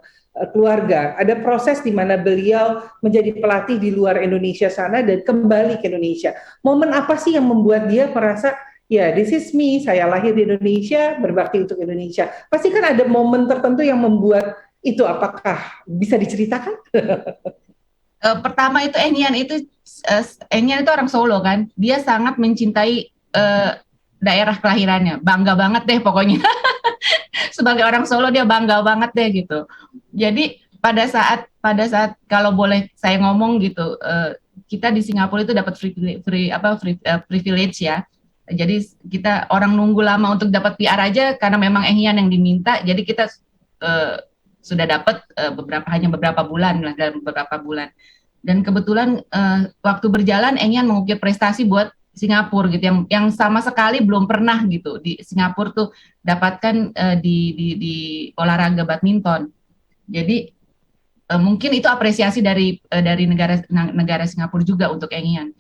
keluarga. Ada proses di mana beliau menjadi pelatih di luar Indonesia sana dan kembali ke Indonesia. Momen apa sih yang membuat dia merasa, ya, this is me, saya lahir di Indonesia, berbakti untuk Indonesia. Pasti kan ada momen tertentu yang membuat itu, apakah bisa diceritakan? Pertama itu Enghian itu orang Solo kan, dia sangat mencintai daerah kelahirannya, bangga banget deh pokoknya. Sebagai orang Solo dia bangga banget deh gitu. Jadi pada saat kalau boleh saya ngomong gitu, kita di Singapura itu dapat privilege ya. Jadi kita orang nunggu lama untuk dapat PR aja karena memang Enghian yang diminta. Jadi kita sudah dapat hanya beberapa bulan lah, dalam beberapa bulan. Dan kebetulan waktu berjalan Enghian mengukir prestasi buat Singapura gitu, yang sama sekali belum pernah gitu di Singapura tuh dapatkan di olahraga badminton. Jadi mungkin itu apresiasi dari negara Singapura juga untuk Enghian.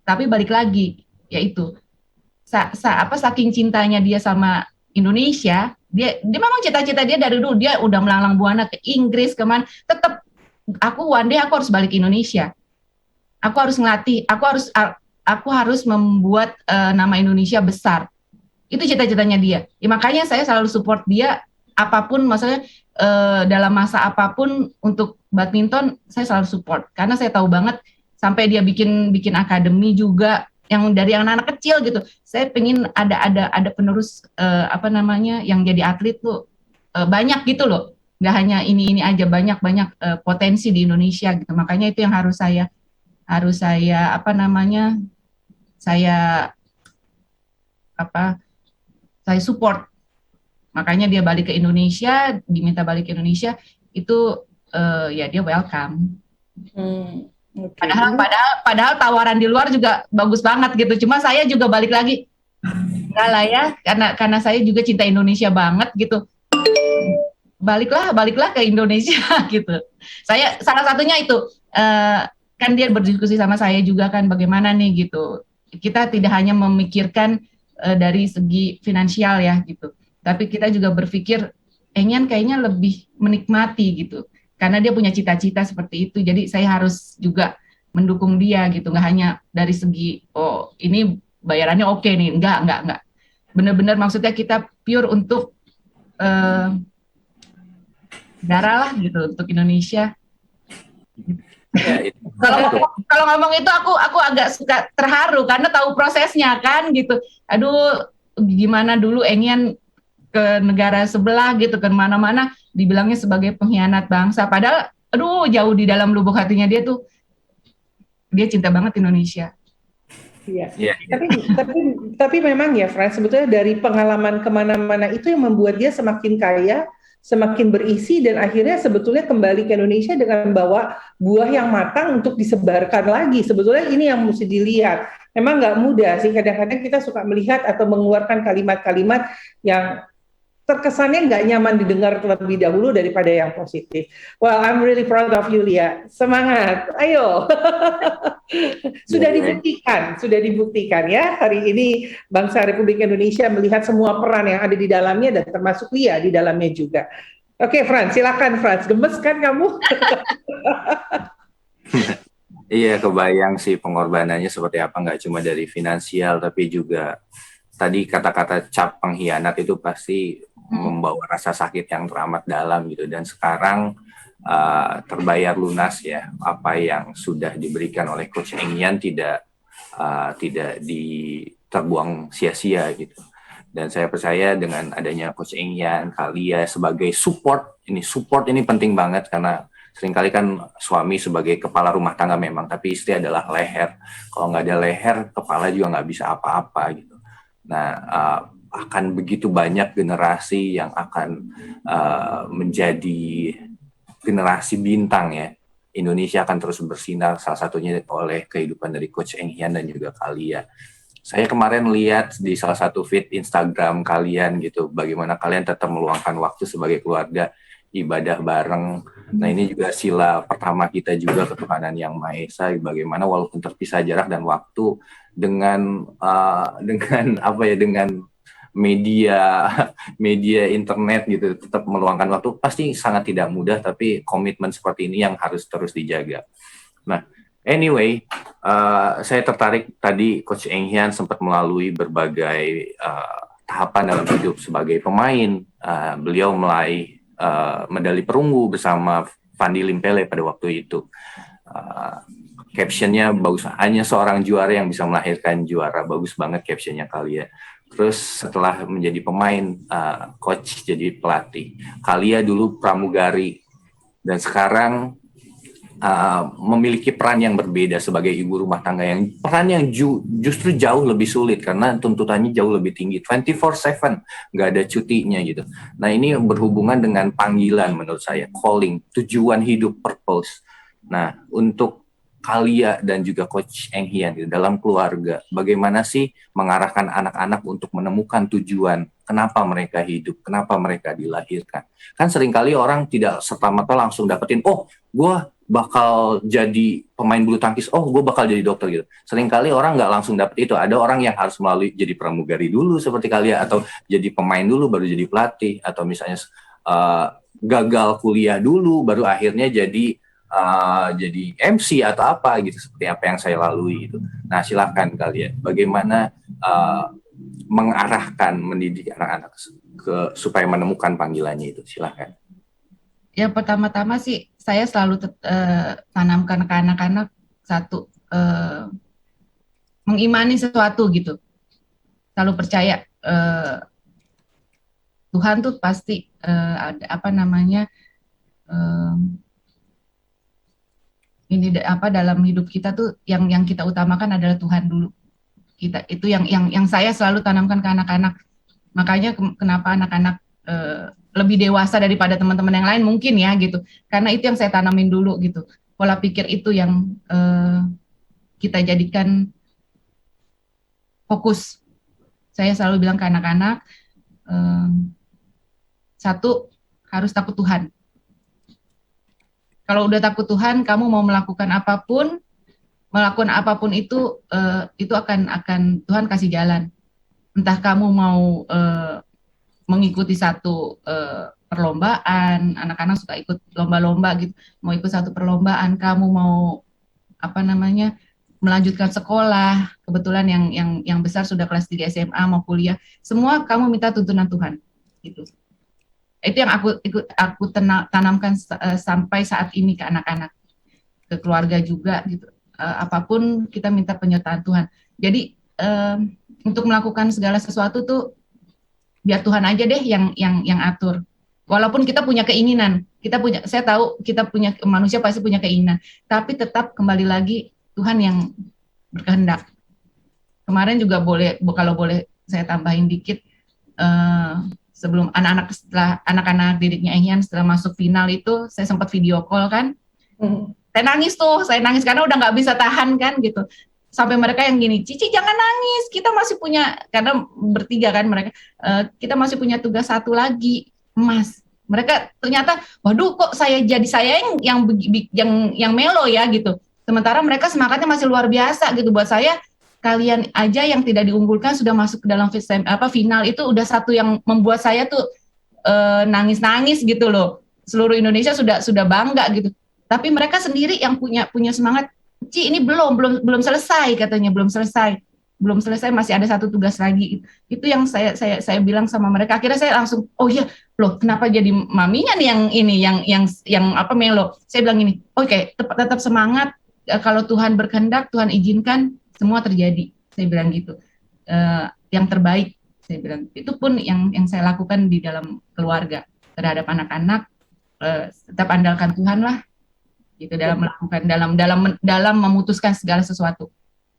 Tapi balik lagi, yaitu saking cintanya dia sama Indonesia, dia memang cita-cita dia dari dulu, dia udah melanglang buana ke Inggris, kemana, tetap one day aku harus balik ke Indonesia, aku harus ngelatih, aku harus membuat nama Indonesia besar. Itu cita-citanya dia. Ya, makanya saya selalu support dia apapun, maksudnya dalam masa apapun untuk badminton saya selalu support, karena saya tahu banget sampai dia bikin akademi juga yang dari anak-anak kecil gitu. Saya pengen ada penerus yang jadi atlet tuh banyak gitu loh. Nggak hanya ini aja, banyak potensi di Indonesia gitu. Makanya itu yang harus saya support. Makanya dia balik ke Indonesia, diminta balik ke Indonesia, itu ya dia welcome. Okay. Padahal tawaran di luar juga bagus banget gitu. Cuma saya juga balik lagi, enggak lah ya, karena saya juga cinta Indonesia banget gitu. Baliklah ke Indonesia gitu. Saya salah satunya itu kan dia berdiskusi sama saya juga kan bagaimana nih gitu. Kita tidak hanya memikirkan dari segi finansial ya gitu, tapi kita juga berpikir Engyan kayaknya lebih menikmati gitu, karena dia punya cita-cita seperti itu. Jadi saya harus juga mendukung dia gitu, nggak hanya dari segi oh ini bayarannya oke nih, enggak. Benar-benar maksudnya kita pure untuk darah lah gitu untuk Indonesia. Ya, itu. Kalau ngomong itu aku agak suka terharu karena tahu prosesnya kan gitu. Aduh, gimana dulu Engyan ke negara sebelah gitu, ke mana-mana dibilangnya sebagai pengkhianat bangsa. Padahal, aduh jauh di dalam lubuk hatinya dia cinta banget Indonesia. Iya. Ya, ya. Tapi memang ya, Frans, sebetulnya dari pengalaman kemana-mana itu yang membuat dia semakin kaya, semakin berisi, dan akhirnya sebetulnya kembali ke Indonesia dengan bawa buah yang matang untuk disebarkan lagi. Sebetulnya ini yang mesti dilihat. Memang nggak mudah sih, kadang-kadang kita suka melihat atau mengeluarkan kalimat-kalimat yang terkesannya nggak nyaman didengar terlebih dahulu daripada yang positif. Well, I'm really proud of you, Lia. Semangat, ayo. Sudah dibuktikan ya. Hari ini bangsa Republik Indonesia melihat semua peran yang ada di dalamnya dan termasuk Lia di dalamnya juga. Oke, Frans, silakan Frans. Gemes kan kamu? Iya, kebayang sih pengorbanannya seperti apa, nggak cuma dari finansial, tapi juga tadi kata-kata cap pengkhianat itu pasti membawa rasa sakit yang teramat dalam gitu. Dan sekarang terbayar lunas ya, apa yang sudah diberikan oleh Coach Engyan tidak terbuang sia-sia gitu. Dan saya percaya dengan adanya Coach Engyan, Kalia sebagai support ini penting banget, karena seringkali kan suami sebagai kepala rumah tangga memang, tapi istri adalah leher. Kalau nggak ada leher, kepala juga nggak bisa apa-apa gitu. Nah, akan begitu banyak generasi yang akan menjadi generasi bintang ya. Indonesia akan terus bersinar, salah satunya oleh kehidupan dari Coach Engyan dan juga Kalia. Saya kemarin lihat di salah satu feed Instagram kalian gitu, bagaimana kalian tetap meluangkan waktu sebagai keluarga, ibadah bareng. Nah, ini juga sila pertama kita juga ketuhanan yang Maha Esa, bagaimana walaupun terpisah jarak dan waktu dengan media internet gitu, tetap meluangkan waktu pasti sangat tidak mudah, tapi komitmen seperti ini yang harus terus dijaga. Nah, anyway, saya tertarik tadi Coach Engyan sempat melalui berbagai tahapan dalam hidup sebagai pemain. Beliau meraih medali perunggu bersama Fandi Limpele pada waktu itu. Captionnya bagus, hanya seorang juara yang bisa melahirkan juara. Bagus banget captionnya Kalia. Terus setelah menjadi pemain, coach jadi pelatih. Kalia dulu pramugari dan sekarang memiliki peran yang berbeda sebagai ibu rumah tangga, yang peran yang justru jauh lebih sulit karena tuntutannya jauh lebih tinggi, 24/7, nggak ada cutinya gitu. Nah, ini berhubungan dengan panggilan menurut saya, calling, tujuan hidup, purpose. Nah, untuk Kalia dan juga Coach Engyan gitu, dalam keluarga, bagaimana sih mengarahkan anak-anak untuk menemukan tujuan, kenapa mereka hidup, kenapa mereka dilahirkan. Kan seringkali orang tidak serta-merta langsung dapetin, oh gue bakal jadi pemain bulu tangkis, oh gue bakal jadi dokter gitu. Seringkali orang nggak langsung dapet itu, ada orang yang harus melalui jadi pramugari dulu seperti Kalia, atau jadi pemain dulu baru jadi pelatih, atau misalnya gagal kuliah dulu baru akhirnya jadi MC atau apa gitu, seperti apa yang saya lalui gitu. Nah, silakan kalian bagaimana mengarahkan, mendidik anak-anak supaya menemukan panggilannya itu, silakan. Ya, pertama-tama sih saya selalu tanamkan ke anak-anak satu, mengimani sesuatu gitu, selalu percaya Tuhan tuh pasti dalam hidup kita tuh yang kita utamakan adalah Tuhan dulu. Kita itu yang saya selalu tanamkan ke anak-anak. Makanya kenapa anak-anak lebih dewasa daripada teman-teman yang lain mungkin ya gitu. Karena itu yang saya tanamin dulu gitu. Pola pikir itu yang kita jadikan fokus saya selalu bilang ke anak-anak, satu, harus takut Tuhan. Kalau udah takut Tuhan, kamu mau melakukan apapun itu akan Tuhan kasih jalan. Entah kamu mau mengikuti satu perlombaan, anak-anak suka ikut lomba-lomba gitu, mau ikut satu perlombaan, kamu mau melanjutkan sekolah, kebetulan yang besar sudah kelas 3 SMA mau kuliah, semua kamu minta tuntunan Tuhan gitu. Itu yang aku tanamkan sampai saat ini ke anak-anak, ke keluarga juga gitu. Apapun kita minta penyertaan Tuhan. Jadi untuk melakukan segala sesuatu tuh biar Tuhan aja deh yang atur. Walaupun kita punya keinginan, saya tahu kita punya, manusia pasti punya keinginan, tapi tetap kembali lagi Tuhan yang berkehendak. Kemarin juga kalau boleh saya tambahin dikit, sebelum anak-anak didiknya Ehyan setelah masuk final itu, saya sempat video call kan. Saya nangis karena udah nggak bisa tahan kan gitu. Sampai mereka yang gini, Cici jangan nangis, kita masih punya, karena bertiga kan mereka, kita masih punya tugas satu lagi, emas. Mereka ternyata, waduh kok saya yang melo ya gitu. Sementara mereka semangatnya masih luar biasa gitu. Buat saya, kalian aja yang tidak diunggulkan sudah masuk ke dalam final itu udah satu yang membuat saya tuh nangis-nangis gitu loh. Seluruh Indonesia sudah bangga gitu. Tapi mereka sendiri yang punya semangat. Ci, ini belum selesai katanya, belum selesai, masih ada satu tugas lagi. Itu yang saya bilang sama mereka. Akhirnya saya langsung, oh iya loh, kenapa jadi maminya nih yang melo. Saya bilang ini, oke, tetap semangat. Kalau Tuhan berkehendak, Tuhan izinkan, semua terjadi. Saya bilang gitu. Yang terbaik, saya bilang. Itu pun yang saya lakukan di dalam keluarga terhadap anak-anak. Tetap andalkan Tuhan lah. Gitu dalam melakukan dalam memutuskan segala sesuatu.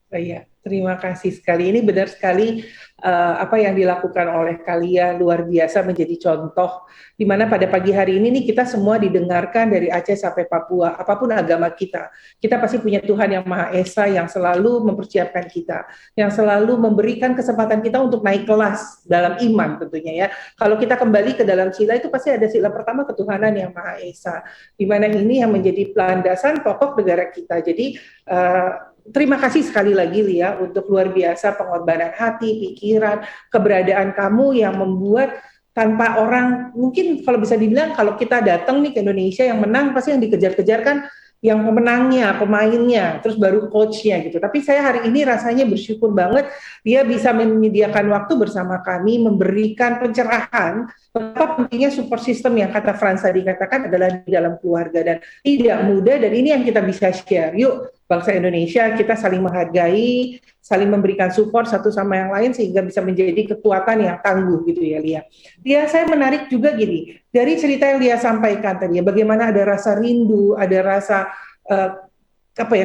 Iya, terima kasih sekali. Ini benar sekali apa yang dilakukan oleh kalian luar biasa, menjadi contoh di mana pada pagi hari ini nih kita semua didengarkan dari Aceh sampai Papua, apapun agama kita pasti punya Tuhan yang Maha Esa yang selalu mempersiapkan kita, yang selalu memberikan kesempatan kita untuk naik kelas dalam iman tentunya ya. Kalau kita kembali ke dalam sila itu pasti ada sila pertama ketuhanan yang Maha Esa, di mana ini yang menjadi landasan pokok negara kita. Jadi terima kasih sekali lagi Lia untuk luar biasa pengorbanan hati, pikiran, keberadaan kamu yang membuat tanpa orang, mungkin kalau bisa dibilang kalau kita datang nih ke Indonesia yang menang pasti yang dikejar-kejar kan yang pemenangnya, pemainnya, terus baru coachnya gitu. Tapi saya hari ini rasanya bersyukur banget dia bisa menyediakan waktu bersama kami, memberikan pencerahan betapa pentingnya support system yang kata Frans tadi katakan adalah di dalam keluarga dan tidak mudah, dan ini yang kita bisa share. Yuk bangsa Indonesia, kita saling menghargai, saling memberikan support satu sama yang lain sehingga bisa menjadi kekuatan yang tangguh gitu ya Lia. Lia, saya menarik juga gini, dari cerita yang Lia sampaikan tadi ya, bagaimana ada rasa rindu, ada rasa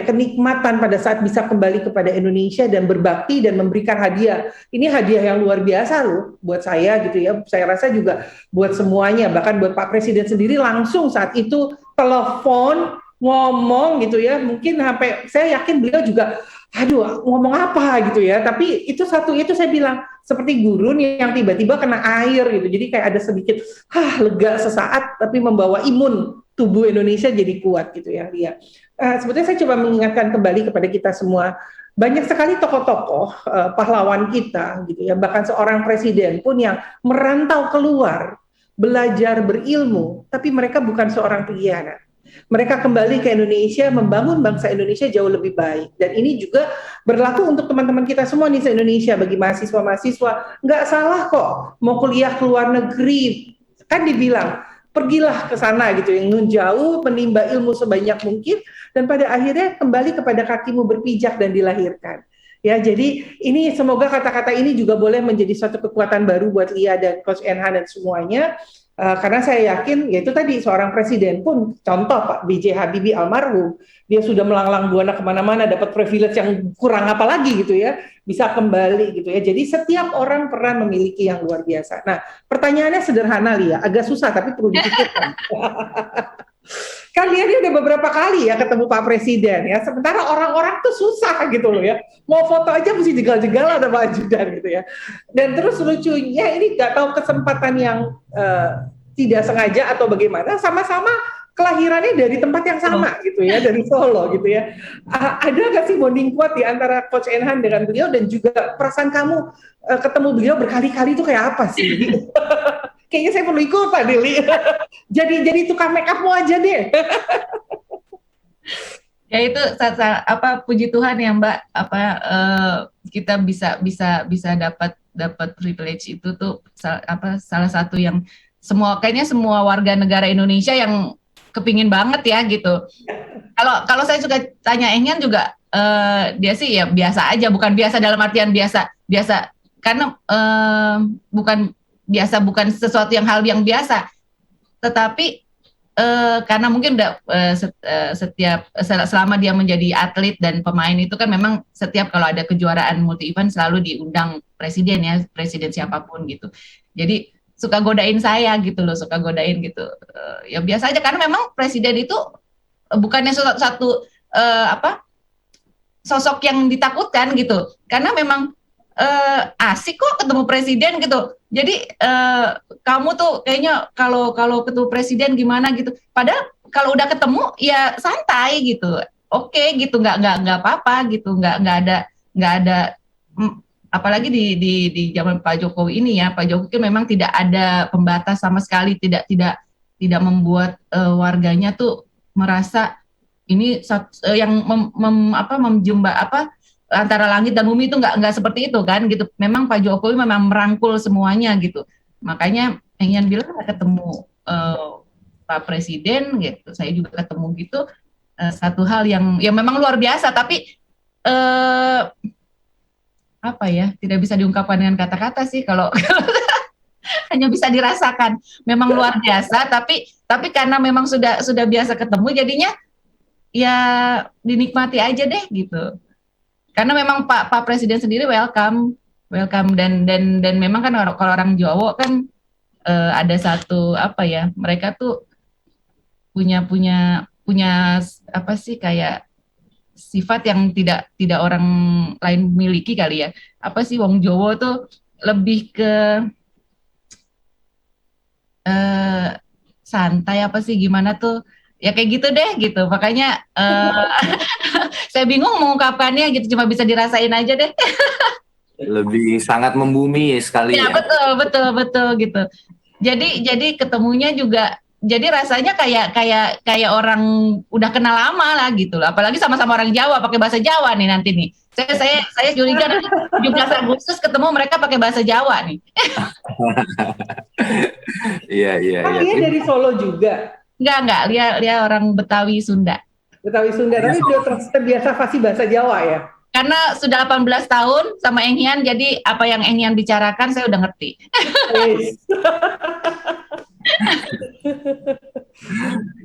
kenikmatan pada saat bisa kembali kepada Indonesia dan berbakti dan memberikan hadiah. Ini hadiah yang luar biasa loh buat saya gitu ya. Saya rasa juga buat semuanya, bahkan buat Pak Presiden sendiri langsung saat itu telepon ngomong gitu ya, mungkin sampai saya yakin beliau juga aduh ngomong apa gitu ya, tapi itu saya bilang seperti gurun yang tiba-tiba kena air gitu, jadi kayak ada sedikit lega sesaat, tapi membawa imun tubuh Indonesia jadi kuat gitu ya Lia. Sebetulnya saya coba mengingatkan kembali kepada kita semua, banyak sekali tokoh-tokoh pahlawan kita gitu ya, bahkan seorang presiden pun yang merantau keluar, belajar berilmu, tapi mereka bukan seorang pengkhianat. Mereka kembali ke Indonesia, membangun bangsa Indonesia jauh lebih baik. Dan ini juga berlaku untuk teman-teman kita semua di Indonesia, bagi mahasiswa-mahasiswa. Nggak salah kok, mau kuliah ke luar negeri. Kan dibilang, pergilah ke sana gitu, yang jauh, menimba ilmu sebanyak mungkin, dan pada akhirnya kembali kepada kakimu berpijak dan dilahirkan. Ya, jadi ini semoga kata-kata ini juga boleh menjadi suatu kekuatan baru buat Lia dan Coach Enhan dan semuanya. Karena saya yakin, yaitu tadi seorang presiden pun, contoh Pak B.J. Habibie almarhum, dia sudah melanglang buana kemana-mana, dapat privilege yang kurang apa lagi gitu ya, bisa kembali gitu ya. Jadi setiap orang pernah memiliki yang luar biasa. Nah, pertanyaannya sederhana Lia, agak susah tapi perlu dipikirkan. Kalian ini udah beberapa kali ya ketemu Pak Presiden ya, sementara orang-orang tuh susah gitu loh ya, mau foto aja mesti jegal-jegal ada Pak Ajudan gitu ya. Dan terus lucunya ini nggak tahu kesempatan yang tidak sengaja atau bagaimana, sama-sama kelahirannya dari tempat yang sama gitu ya, dari Solo gitu ya. Ada nggak sih bonding kuat di antara Coach Enhan dengan beliau, dan juga perasaan kamu ketemu beliau berkali-kali itu kayak apa sih? Kayaknya saya perlu ikutan, Dili. jadi tukang make upmu aja deh. Ya itu puji Tuhan ya Mbak, kita bisa dapat privilege itu tuh salah satu yang kayaknya semua warga negara Indonesia yang kepingin banget ya gitu. Kalau saya suka tanya Engyan juga, dia sih ya biasa aja, bukan biasa dalam artian biasa karena bukan sesuatu hal yang biasa, tetapi karena mungkin selama dia menjadi atlet dan pemain itu kan memang setiap kalau ada kejuaraan multi event selalu diundang presiden siapapun gitu. Jadi suka godain saya gitu loh, ya biasa aja karena memang presiden itu bukannya satu sosok yang ditakutkan gitu, karena memang asik kok ketemu presiden gitu. Jadi kamu tuh kayaknya kalau ketemu presiden gimana gitu. Padahal kalau udah ketemu ya santai gitu. Oke gitu, nggak apa-apa gitu, nggak ada apalagi di zaman Pak Jokowi ini ya. Pak Jokowi memang tidak ada pembatas sama sekali, tidak membuat warganya tuh merasa ini yang antara langit dan bumi itu nggak seperti itu kan gitu. Memang Pak Jokowi memang merangkul semuanya gitu. Makanya Engyan bilang ketemu Pak Presiden gitu, saya juga ketemu gitu, satu hal yang memang luar biasa, tapi tidak bisa diungkapkan dengan kata-kata sih kalau hanya bisa dirasakan. Memang luar biasa, tapi karena memang sudah biasa ketemu jadinya ya dinikmati aja deh gitu. Karena memang Pak Presiden sendiri welcome dan memang kan kalau orang Jawa kan ada satu mereka tuh punya apa sih kayak sifat yang tidak orang lain miliki kali ya. Apa sih wong Jawa tuh lebih ke santai apa sih gimana tuh ya kayak gitu deh gitu. Makanya saya bingung mengungkapkannya gitu, cuma bisa dirasain aja deh. Lebih sangat membumi sekali ya. Betul gitu. Jadi ketemunya juga jadi rasanya kayak orang udah kenal lama lah gitu loh. Apalagi sama-sama orang Jawa, pakai bahasa Jawa nih nanti nih. Saya curiga 17 Agustus ketemu mereka pakai bahasa Jawa nih. Iya. Dia dari Solo juga. Enggak, dia orang Betawi Sunda. Tapi sudah terbiasa fasih bahasa Jawa ya? Karena sudah 18 tahun sama Engyan, jadi apa yang Engyan bicarakan saya udah ngerti.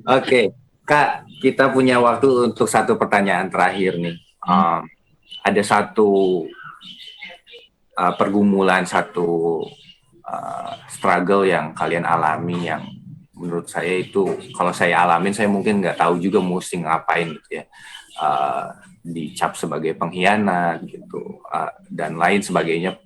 Oke, Kak, kita punya waktu untuk satu pertanyaan terakhir nih. Ada satu pergumulan, satu struggle yang kalian alami yang menurut saya itu kalau saya alamin saya mungkin nggak tahu juga mesti ngapain gitu ya, dicap sebagai pengkhianat gitu dan lain sebagainya.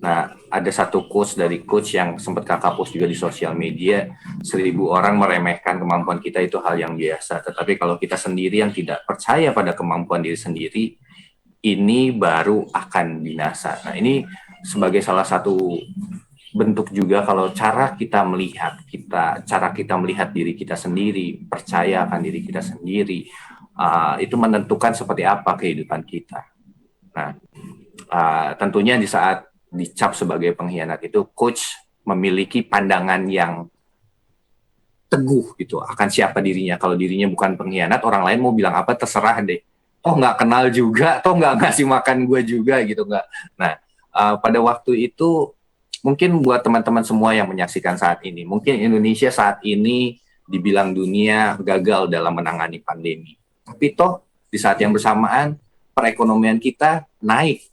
Nah, ada satu quotes dari coach yang sempat kakak post juga di sosial media, 1.000 orang meremehkan kemampuan kita itu hal yang biasa, tetapi kalau kita sendiri yang tidak percaya pada kemampuan diri sendiri, ini baru akan binasa. Nah, ini sebagai salah satu bentuk juga kalau cara kita melihat diri kita sendiri, percaya akan diri kita sendiri, itu menentukan seperti apa kehidupan kita. Nah, tentunya di saat dicap sebagai pengkhianat itu, coach memiliki pandangan yang teguh gitu akan siapa dirinya. Kalau dirinya bukan pengkhianat, orang lain mau bilang apa terserah deh. Toh nggak kenal juga, toh nggak ngasih makan gue juga gitu nggak. Nah, pada waktu itu mungkin buat teman-teman semua yang menyaksikan saat ini, mungkin Indonesia saat ini dibilang dunia gagal dalam menangani pandemi. Tapi toh di saat yang bersamaan perekonomian kita naik.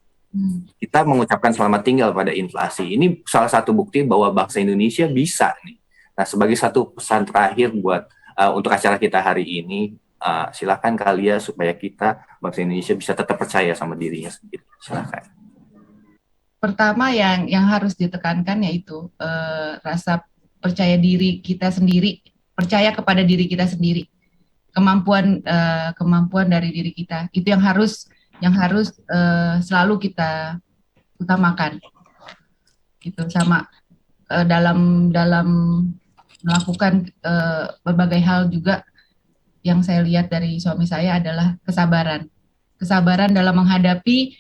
Kita mengucapkan selamat tinggal pada inflasi. Ini salah satu bukti bahwa bangsa Indonesia bisa nih. Nah, sebagai satu pesan terakhir buat untuk acara kita hari ini, silakan kalian supaya kita bangsa Indonesia bisa tetap percaya sama dirinya sendiri. Silakan. Pertama yang harus ditekankan yaitu rasa percaya diri kita sendiri, percaya kepada diri kita sendiri, kemampuan dari diri kita itu yang harus selalu kita utamakan. Gitu sama dalam melakukan berbagai hal juga. Yang saya lihat dari suami saya adalah kesabaran dalam menghadapi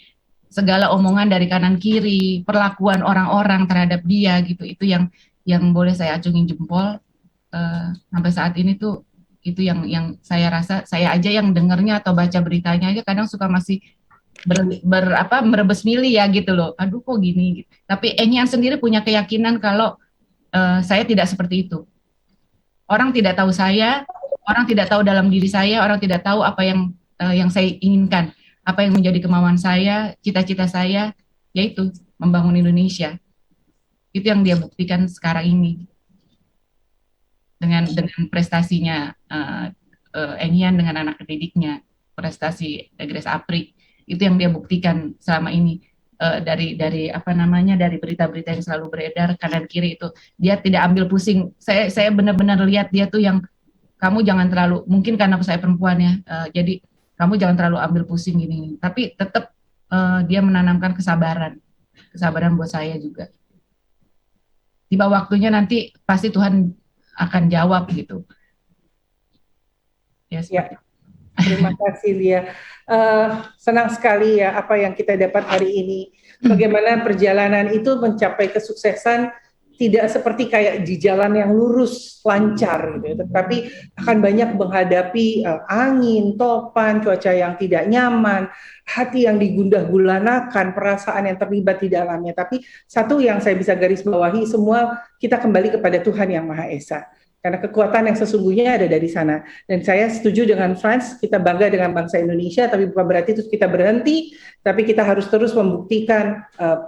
segala omongan dari kanan kiri, perlakuan orang-orang terhadap dia gitu. Itu yang boleh saya acungin jempol sampai saat ini tuh. Itu yang saya rasa, saya aja yang dengarnya atau baca beritanya aja kadang suka masih merebes milih ya gitu loh. Aduh kok gini gitu. Tapi Enyan sendiri punya keyakinan kalau saya tidak seperti itu. Orang tidak tahu saya, orang tidak tahu dalam diri saya, orang tidak tahu apa yang saya inginkan, apa yang menjadi kemauan saya, cita-cita saya, yaitu membangun Indonesia. Itu yang dia buktikan sekarang ini dengan apa Enyan dengan anak didiknya, prestasi Grace Apri, itu yang dia buktikan selama ini. Dari berita-berita yang selalu beredar kanan kiri itu, dia tidak ambil pusing. Saya benar-benar lihat dia tuh yang, kamu jangan terlalu, mungkin karena saya perempuan ya, jadi kamu jangan terlalu ambil pusing gini. Tapi tetap dia menanamkan kesabaran buat saya juga. Tiba waktunya nanti pasti Tuhan akan jawab gitu. Ya, terima kasih Lia. Senang sekali ya apa yang kita dapat hari ini. Bagaimana perjalanan itu mencapai kesuksesan tidak seperti kayak di jalan yang lurus, lancar gitu, tetapi akan banyak menghadapi angin, topan, cuaca yang tidak nyaman, hati yang digundah-gulanakan, perasaan yang terlibat di dalamnya. Tapi satu yang saya bisa garis bawahi, semua kita kembali kepada Tuhan Yang Maha Esa. Karena kekuatan yang sesungguhnya ada dari sana. Dan saya setuju dengan Frans, kita bangga dengan bangsa Indonesia, tapi bukan berarti terus kita berhenti, tapi kita harus terus membuktikan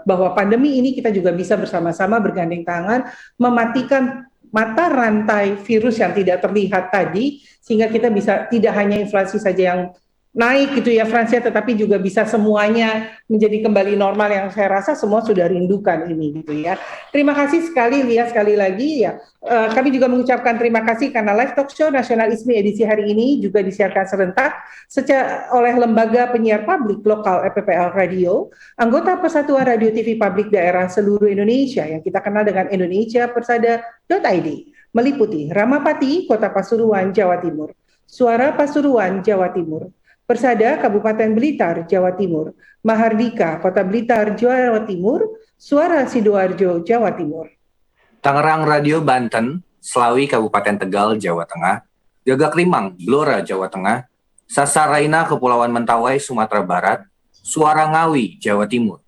bahwa pandemi ini kita juga bisa bersama-sama bergandeng tangan, mematikan mata rantai virus yang tidak terlihat tadi, sehingga kita bisa tidak hanya inflasi saja yang naik gitu ya Frans ya, tetapi juga bisa semuanya menjadi kembali normal yang saya rasa semua sudah rindukan ini gitu ya. Terima kasih sekali Lia sekali lagi ya. Kami juga mengucapkan terima kasih karena live talk show Nasional ISMI edisi hari ini juga disiarkan serentak oleh Lembaga Penyiar Publik Lokal LPPL Radio, anggota Persatuan Radio TV Publik Daerah seluruh Indonesia yang kita kenal dengan indonesiapersada.id, meliputi Ramapati, Kota Pasuruan, Jawa Timur, Suara Pasuruan, Jawa Timur, Persada Kabupaten Blitar, Jawa Timur, Mahardika, Kota Blitar, Jawa Timur, Suara Sidoarjo, Jawa Timur, Tangerang Radio Banten, Slawi Kabupaten Tegal, Jawa Tengah, Gagak Limang, Blora, Jawa Tengah, Sasaraina Kepulauan Mentawai, Sumatera Barat, Suara Ngawi, Jawa Timur,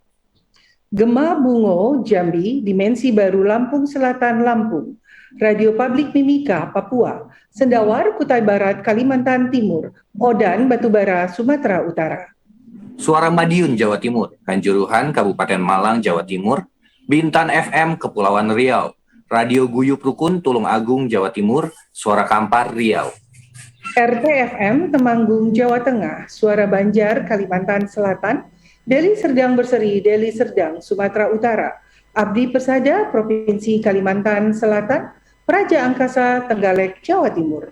Gema Bungo, Jambi, Dimensi Baru Lampung Selatan, Lampung, Radio Publik Mimika, Papua, Sendawar, Kutai Barat, Kalimantan Timur, Odan, Batubara, Sumatera Utara, Suara Madiun, Jawa Timur, Kanjuruhan, Kabupaten Malang, Jawa Timur, Bintan FM, Kepulauan Riau, Radio Guyup Rukun, Tulung Agung, Jawa Timur, Suara Kampar, Riau, RTFM, Temanggung, Jawa Tengah, Suara Banjar, Kalimantan Selatan, Deli Serdang Berseri, Deli Serdang, Sumatera Utara, Abdi Persada, Provinsi Kalimantan Selatan, Praja Angkasa, Trenggalek, Jawa Timur,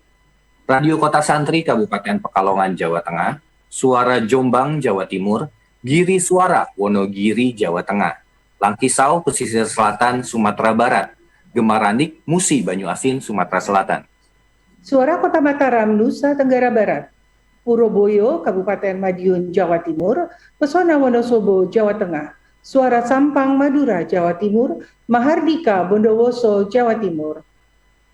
Radio Kota Santri, Kabupaten Pekalongan, Jawa Tengah, Suara Jombang, Jawa Timur, Giri Suara, Wonogiri, Jawa Tengah, Langkisau, Pesisir Selatan, Sumatera Barat, Gemaranik, Musi, Banyuasin, Sumatera Selatan, Suara Kota Mataram, Nusa Tenggara Barat, Puroboyo, Kabupaten Madiun, Jawa Timur, Pesona Wonosobo, Jawa Tengah, Suara Sampang, Madura, Jawa Timur, Mahardika, Bondowoso, Jawa Timur,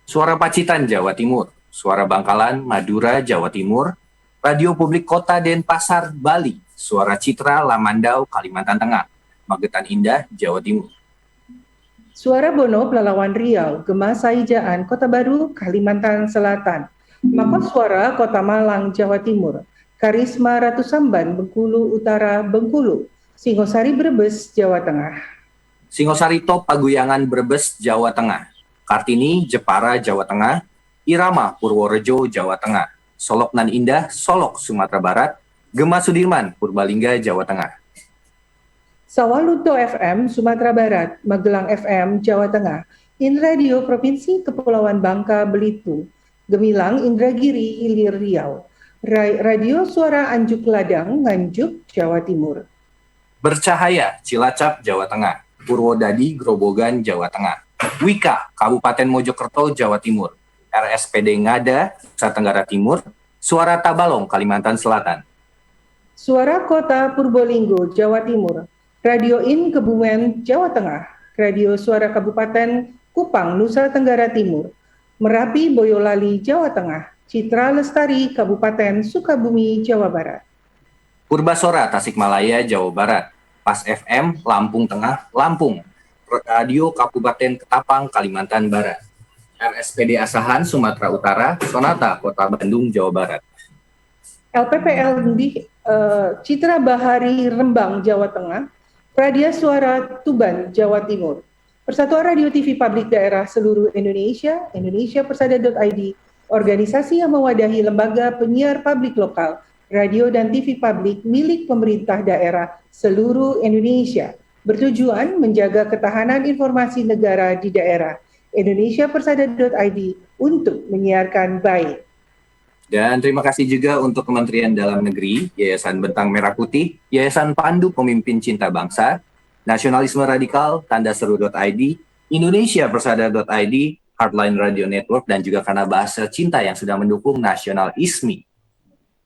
Suara Pacitan, Jawa Timur, Suara Bangkalan, Madura, Jawa Timur, Radio Publik Kota Denpasar, Bali, Suara Citra, Lamandau, Kalimantan Tengah, Magetan Indah, Jawa Timur, Suara Bono, Pelalawan Riau, Gema Saijaan, Kota Baru, Kalimantan Selatan, Mako Suara, Kota Malang, Jawa Timur, Karisma Ratu Samban, Bengkulu Utara, Bengkulu, Singosari Brebes, Jawa Tengah, Singosari Top, Paguyangan, Brebes, Jawa Tengah, Kartini, Jepara, Jawa Tengah, Irama, Purworejo, Jawa Tengah. Solok Nan Indah, Solok, Sumatera Barat. Gema Sudirman, Purbalingga, Jawa Tengah. Sawalunto FM, Sumatera Barat, Magelang FM, Jawa Tengah, Inradio Provinsi Kepulauan Bangka, Belitung, Gemilang, Indragiri, Hilir, Riau, Radio Suara Anjuk Ladang, Nganjuk, Jawa Timur. Bercahaya, Cilacap, Jawa Tengah. Purwodadi, Grobogan, Jawa Tengah. Wika, Kabupaten Mojokerto, Jawa Timur. RSPD Ngada, Nusa Tenggara Timur. Suara Tabalong, Kalimantan Selatan. Suara Kota Purbolinggo, Jawa Timur. Radio In Kebumen, Jawa Tengah. Radio Suara Kabupaten Kupang, Nusa Tenggara Timur. Merapi, Boyolali, Jawa Tengah. Citra Lestari, Kabupaten Sukabumi, Jawa Barat. Purbasora, Tasikmalaya, Jawa Barat. Pas FM, Lampung Tengah, Lampung. Radio Kabupaten Ketapang, Kalimantan Barat. RSPD Asahan, Sumatera Utara. Sonata, Kota Bandung, Jawa Barat. LPPL di Citra Bahari, Rembang, Jawa Tengah. Radia Suara Tuban, Jawa Timur. Persatuan Radio TV Publik Daerah seluruh Indonesia, indonesiapersada.id, organisasi yang mewadahi lembaga penyiar publik lokal, radio dan TV publik milik pemerintah daerah seluruh Indonesia, bertujuan menjaga ketahanan informasi negara di daerah, indonesiapersada.id, untuk menyiarkan baik. Dan terima kasih juga untuk Kementerian Dalam Negeri, Yayasan Bentang Merah Putih, Yayasan Pandu Pemimpin Cinta Bangsa, Nasionalisme Radikal, Tandaseru.id, indonesiapersada.id, Heartline Radio Network, dan juga Karena Bahasa Cinta yang sudah mendukung Nasional ISMI.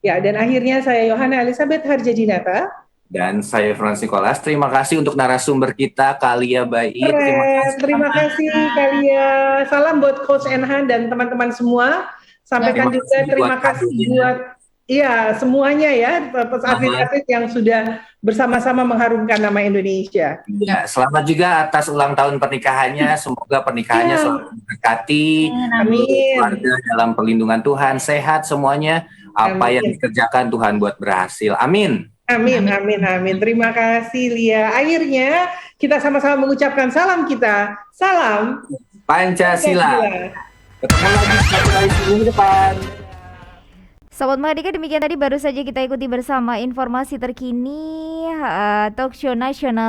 Ya, dan akhirnya saya Yohana Elizabeth Harjadinata. Dan saya Frans Nicholas. Terima kasih untuk narasumber kita, Kalia Bait. Terima kasih Kalia. Salam buat Coach Enhan dan teman-teman semua. Sampaikan juga terima kasih buat semuanya ya, atlet-atlet yang sudah bersama-sama mengharumkan nama Indonesia. Ya, selamat juga atas ulang tahun pernikahannya. Semoga pernikahannya selalu diberkati. Amin. Keluarga dalam perlindungan Tuhan, sehat semuanya. Apa yang dikerjakan Tuhan buat berhasil. Amin. Amin, amin, amin. Terima kasih Lia. Akhirnya kita sama-sama mengucapkan salam kita. Salam Pancasila. Ketemu lagi satu kali minggu depan. Sobat Mahardika, demikian tadi baru saja kita ikuti bersama informasi terkini talk show nasional